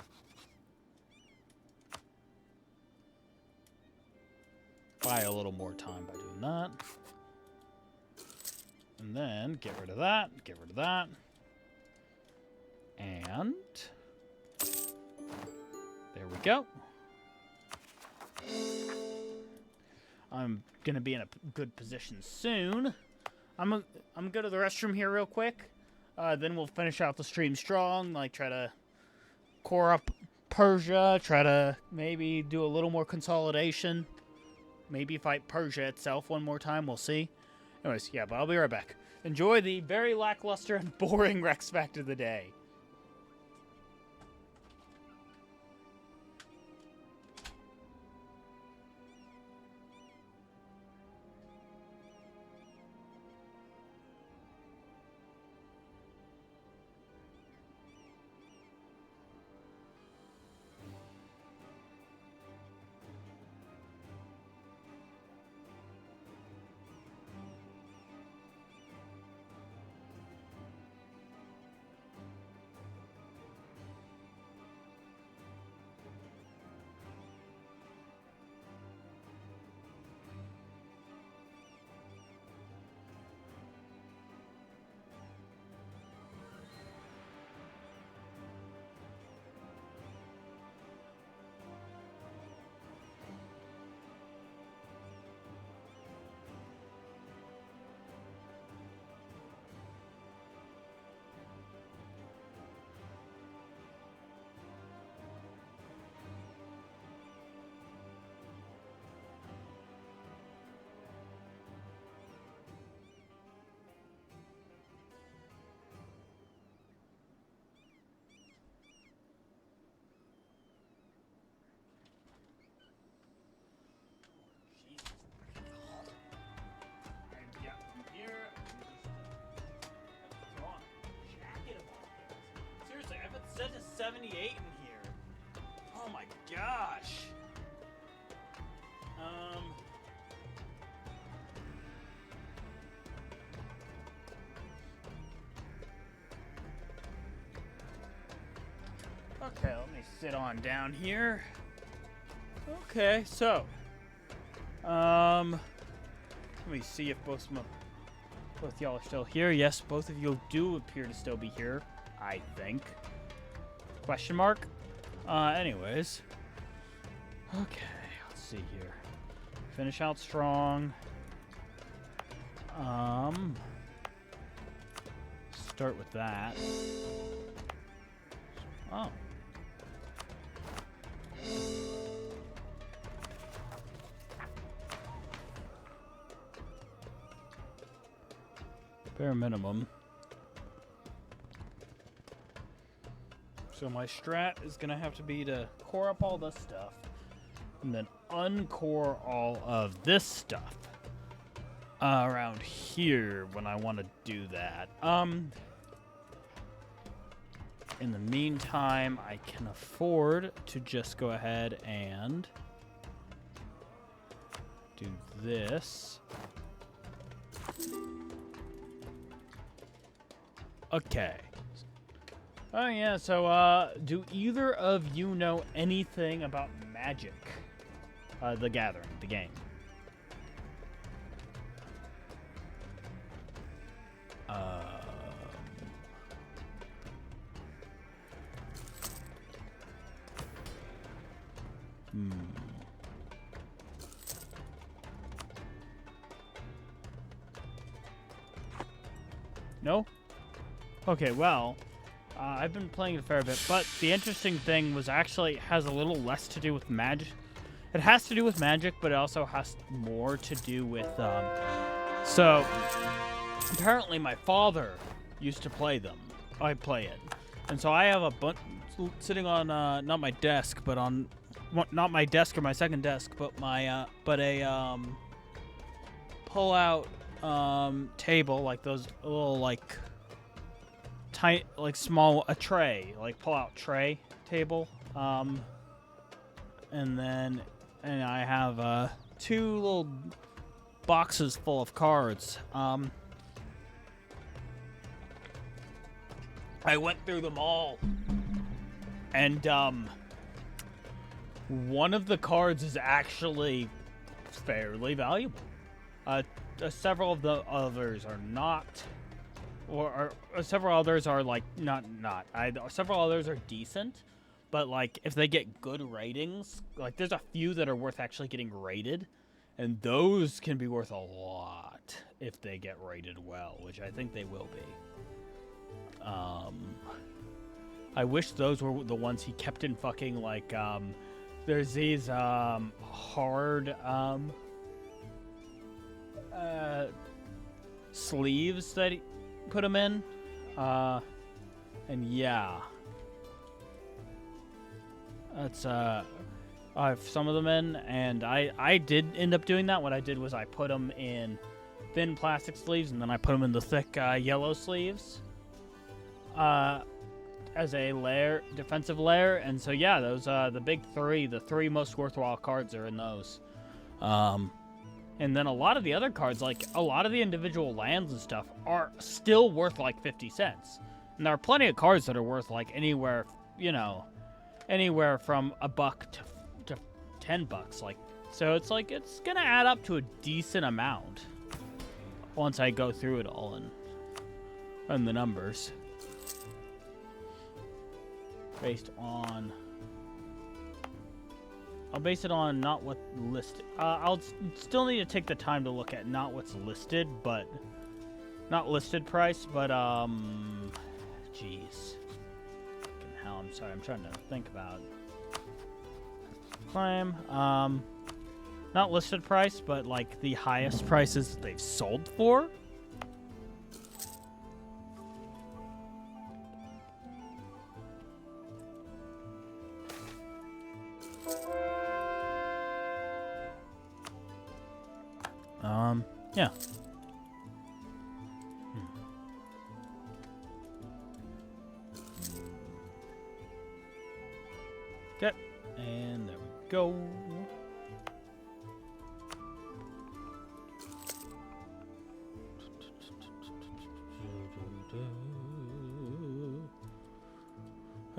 Buy a little more time by doing that. And then get rid of that, get rid of that. And there we go. I'm gonna be in a good position soon. I'm gonna go to the restroom here real quick. Then we'll finish out the stream strong. Like try to core up Persia. Try to maybe do a little more consolidation. Maybe fight Persia itself one more time. We'll see. Anyways, yeah, but I'll be right back. Enjoy the very lackluster and boring Rex Fact of the day. 78 in here. Oh my gosh. Okay, let me sit on down here. Okay, so let me see if both y'all are still here. Yes, both of you do appear to still be here, I think. Question mark? Anyways. Okay, let's see here. Finish out strong. Start with that. Oh. Bare minimum. So my strat is gonna have to be to core up all this stuff and then uncore all of this stuff around here when I want to do that. In the meantime, I can afford to just go ahead and do this. Okay. Oh yeah, so do either of you know anything about Magic? The Gathering, the game. No? Okay, well, I've been playing it a fair bit, but the interesting thing was actually it has a little less to do with Magic. It has to do with Magic, but it also has more to do with, so, apparently my father used to play them. I play it. And so I have a bunch sitting on, not my desk, but on, not my desk or my second desk, but my, pull-out, table, like those little, like, tight, like small, a tray, like pull-out tray table, and I have, 2 little boxes full of cards. I went through them all, and, one of the cards is actually fairly valuable. Several of the others are not, or several others are like several others are decent, but like if they get good ratings, like there's a few that are worth actually getting rated, and those can be worth a lot if they get rated well, which I think they will be. I wish those were the ones he kept in fucking like there's these hard sleeves that he put them in, and yeah, that's I have some of them in, and I did end up doing that. What I did was I put them in thin plastic sleeves, and then I put them in the thick yellow sleeves as a layer, defensive layer. And so yeah, those the big three, the 3 most worthwhile cards are in those. And then a lot of the other cards, like a lot of the individual lands and stuff, are still worth like 50 cents. And there are plenty of cards that are worth like anywhere, you know, anywhere from $1 to $10. Like, so it's like it's gonna add up to a decent amount once I go through it all and run the numbers based on. I'll base it on not what listed. I'll still need to take the time to look at not what's listed, but not listed price, but jeez, fucking hell. I'm sorry. I'm trying to think about claim. Not listed price, but like the highest prices that they've sold for. Yeah. Okay, and there we go.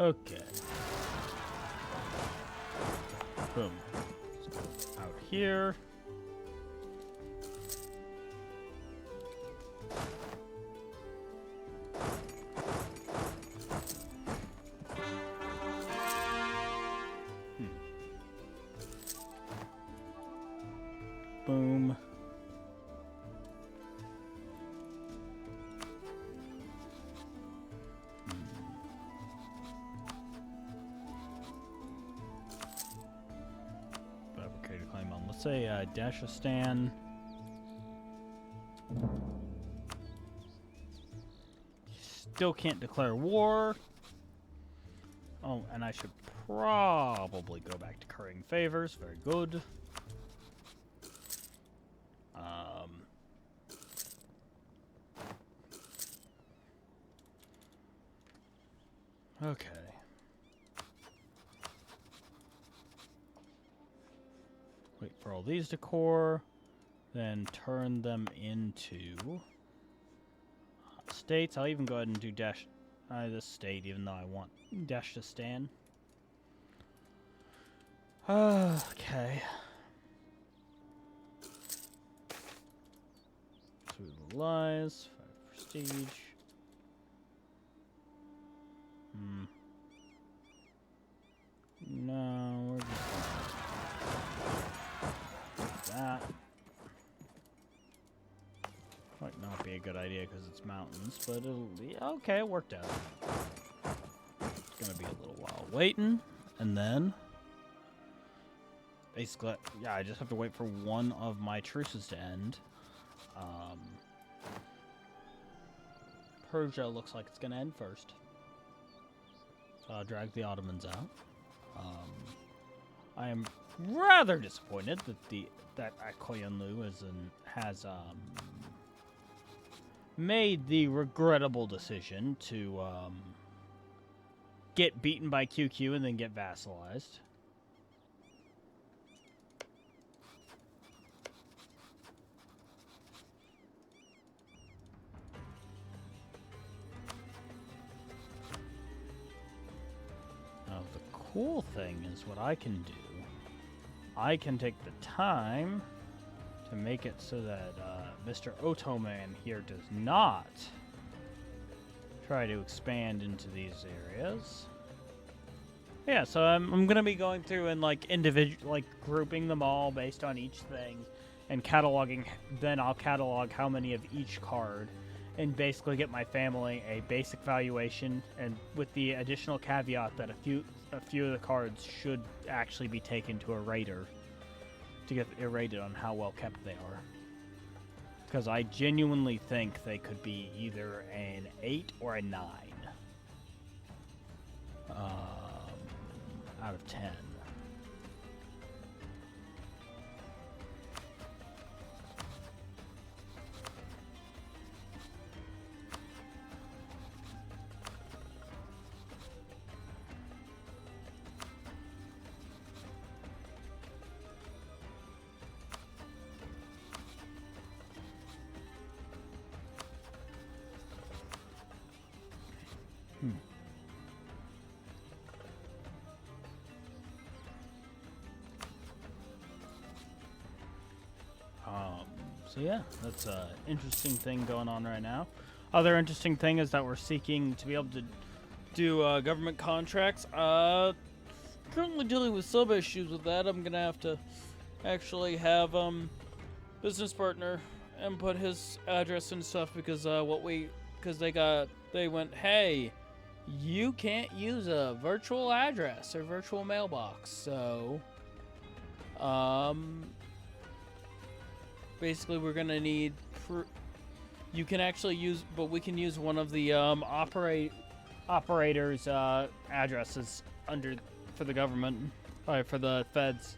Okay. Boom. Let's go out here. Boom. Fabricator claim on. Let's say Dashistan. Still can't declare war. Oh, and I should probably go back to currying favors. Very good. Okay. Wait for all these to core, then turn them into states. I'll even go ahead and do this state, even though I want Dashistan. Okay. Smooth lies, 5 prestige. No, we're just gonna do that. Might not be a good idea because it's mountains, but it'll be okay. It worked out. It's gonna be a little while waiting, and then basically, yeah, I just have to wait for one of my truces to end. Persia looks like it's gonna end first. So I'll drag the Ottomans out. I am rather disappointed that Akoyanlu has made the regrettable decision to get beaten by QQ and then get vassalized. Cool thing is what I can do. I can take the time to make it so that Mr. Ottoman here does not try to expand into these areas. Yeah, so I'm gonna be going through and grouping them all based on each thing and cataloging. Then I'll catalog how many of each card and basically get my family a basic valuation, and with the additional caveat that a few of the cards should actually be taken to a rater to get rated on how well kept they are. Because I genuinely think they could be either an 8 or a 9 out of 10. So yeah, that's an interesting thing going on right now. Other interesting thing is that we're seeking to be able to do government contracts. Currently dealing with some issues with that. I'm gonna have to actually have business partner input his address and stuff because they went, hey, you can't use a virtual address or virtual mailbox. So basically we're gonna need you can actually use, but we can use one of the operators addresses for the government, for the feds.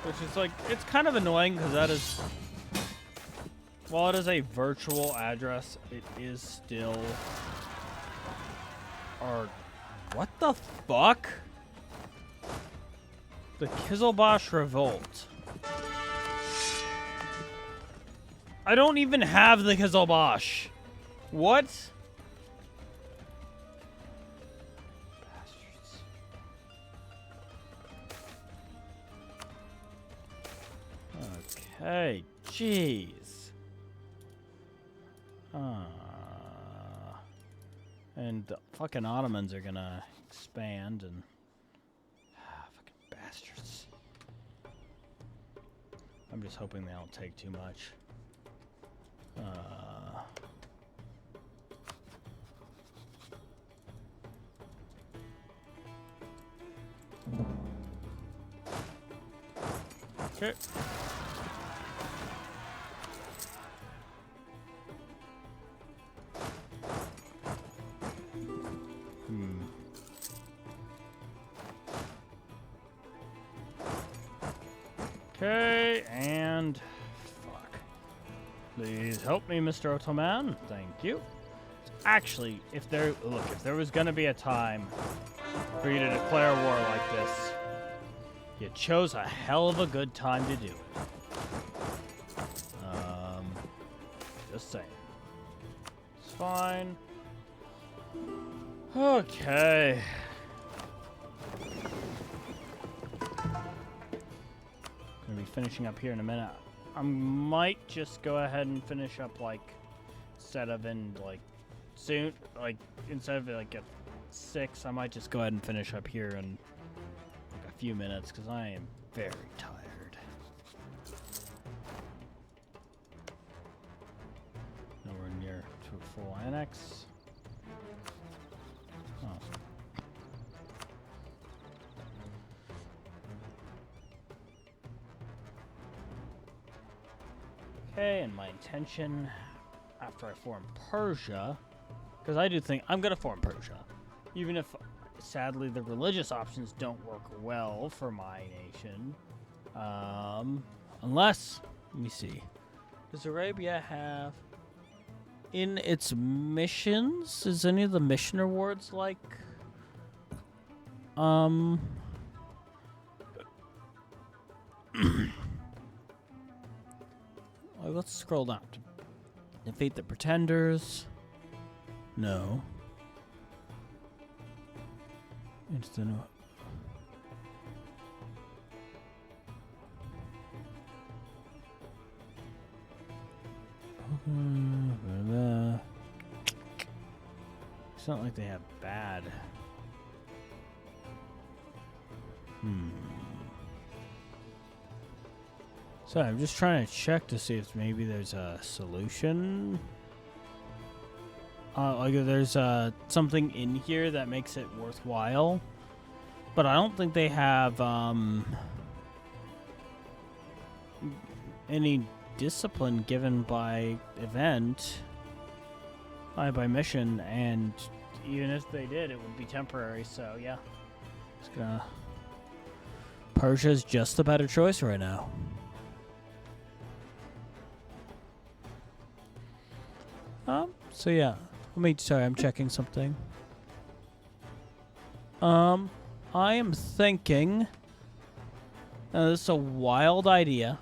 Which is like, it's kind of annoying because that is, while it is a virtual address, it is still, or, what the fuck? The Kizilbosh Revolt. I don't even have the Kizilbosh. What? Bastards. Okay, jeez. And the fucking Ottomans are gonna expand and... fucking bastards. I'm just hoping they don't take too much. Okay. Okay, and fuck. Please help me, Mr. Ottoman. Thank you. Actually, if there was gonna be a time for you to declare war like this, you chose a hell of a good time to do it. Just saying. It's fine. Okay. Gonna be finishing up here in a minute. I might just go ahead and finish up like instead of soon, like instead of like at 6, I might just go ahead and finish up here in like a few minutes because I am very tired. Nowhere near to a full annex. Oh. Okay, and my intention after I form Persia, because I do think I'm going to form Persia, even if sadly the religious options don't work well for my nation. Unless, let me see, does Arabia have in its missions, is any of the mission rewards like let's scroll down. Defeat the pretenders. No. Instant. It's not like they have bad. So I'm just trying to check to see if maybe there's a solution. Like if there's something in here that makes it worthwhile. But I don't think they have any discipline given by event, by mission, and even if they did, it would be temporary. So yeah, just gonna. Persia's just the better choice right now. So yeah, sorry, I'm checking something. I am thinking, now this is a wild idea.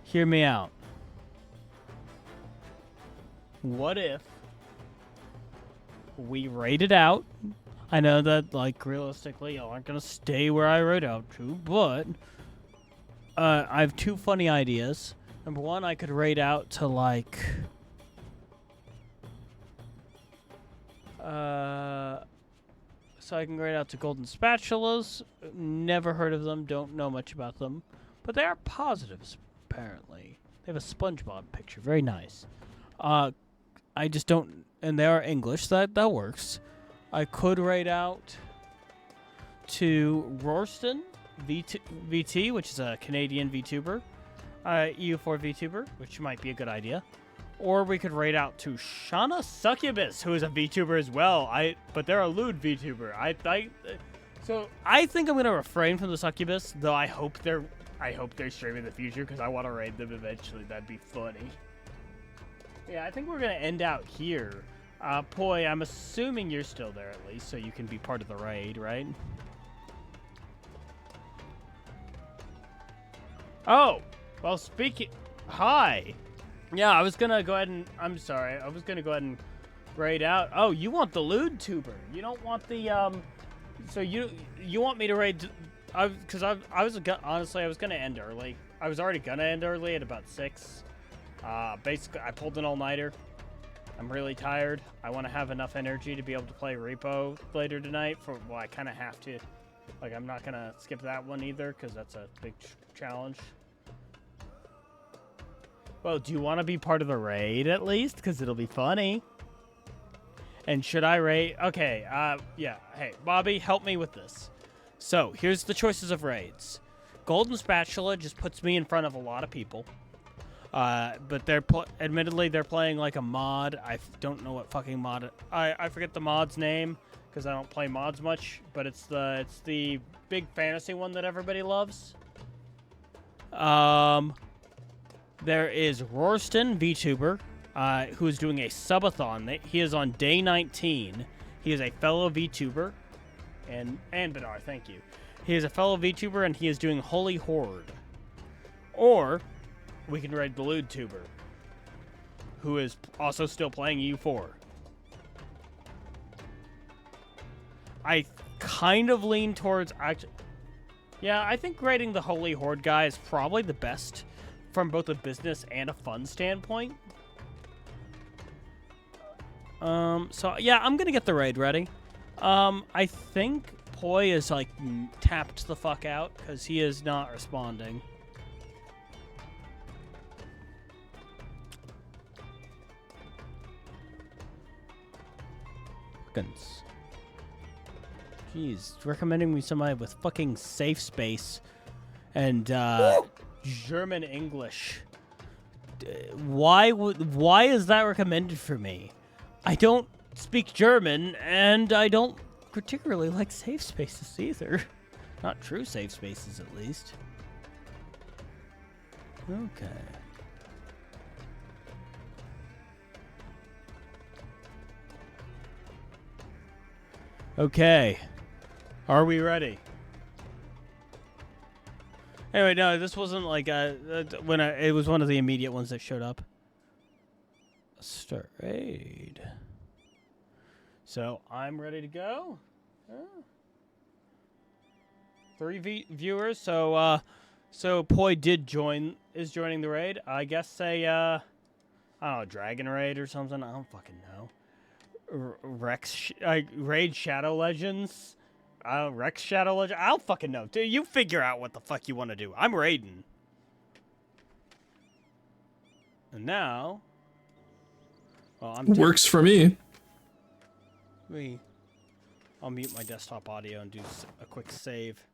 Hear me out. What if we raid it out? I know that, like, realistically, y'all aren't gonna stay where I raid out to, but I have 2 funny ideas. Number 1, I could raid out to, like, so I can raid out to Golden Spatulas. Never heard of them, don't know much about them, but they are positives, apparently. They have a SpongeBob picture, very nice. I just don't, and they are English, so that works. I could raid out to Rorston VT, which is a Canadian VTuber, EU4 VTuber, which might be a good idea. Or we could raid out to Shauna Succubus, who is a VTuber as well. But they're a lewd VTuber. So I think I'm gonna refrain from the succubus, though I hope they're streaming in the future because I want to raid them eventually. That'd be funny. Yeah, I think we're gonna end out here. Poi, I'm assuming you're still there at least, so you can be part of the raid, right? Oh, well, speaking. Hi. Yeah, I was gonna go ahead and. I'm sorry. I was gonna go ahead and raid out. Oh, you want the lewd tuber? You don't want the So you want me to raid? Because honestly I was gonna end early. I was already gonna end early at about 6. Basically I pulled an all-nighter. I'm really tired. I want to have enough energy to be able to play Repo later tonight. Well, I kind of have to. Like, I'm not gonna skip that one either because that's a big challenge. Well, do you want to be part of the raid at least? Because it'll be funny. And should I raid? Okay, yeah. Hey, Bobby, help me with this. So, here's the choices of raids. Golden Spatula just puts me in front of a lot of people. But admittedly, they're playing like a mod. I don't know what fucking mod. I forget the mod's name because I don't play mods much. But it's the big fantasy one that everybody loves. There is Rorston, VTuber, who is doing a subathon. He is on day 19. He is a fellow VTuber, and Bernard, thank you. He is a fellow VTuber, and he is doing Holy Horde. Or we can raid the lewd tuber, who is also still playing Eu4. I kind of lean towards yeah, I think raiding the Holy Horde guy is probably the best from both a business and a fun standpoint. So yeah, I'm gonna get the raid ready. I think Poi is like tapped the fuck out because he is not responding. Jeez, recommending me somebody with fucking safe space and German English. Why is that recommended for me? I don't speak German, and I don't particularly like safe spaces either. Not true safe spaces, at least. Okay. Okay. Are we ready? Anyway, no, this wasn't like it was one of the immediate ones that showed up. Start raid. So I'm ready to go. 3 viewers. So Poi is joining the raid. I guess say I don't know, Dragon Raid or something. I don't fucking know. Raid Shadow Legends. Rex Shadow Legend. I don't fucking know. Dude, you figure out what the fuck you want to do. I'm raiding. And now, well, works for me. I'll mute my desktop audio and do a quick save.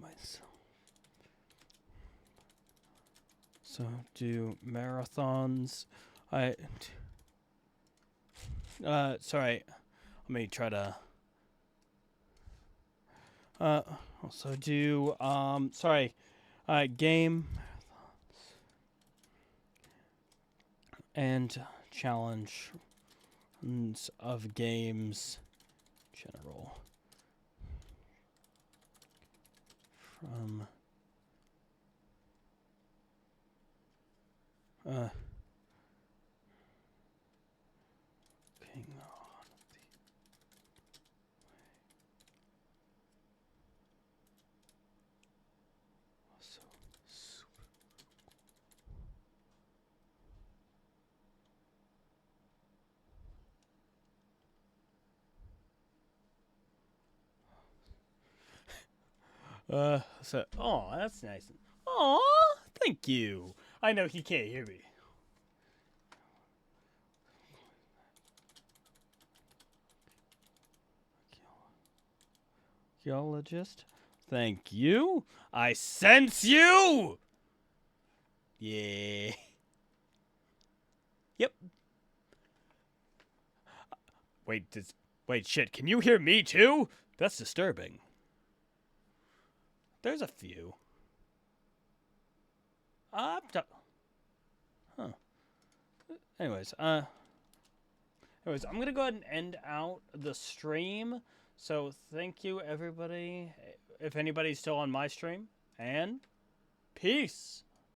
Myself. So do marathons. Sorry. Let me try to. Also do game and challenge of games general from King on the so super. Oh, that's nice. Aw, thank you. I know he can't hear me. Archaeologist. Thank you. I sense you! Yeah. Yep. Wait, shit, can you hear me too? That's disturbing. There's a few. Huh. Anyways, I'm gonna go ahead and end out the stream. So thank you, everybody, if anybody's still on my stream, and peace.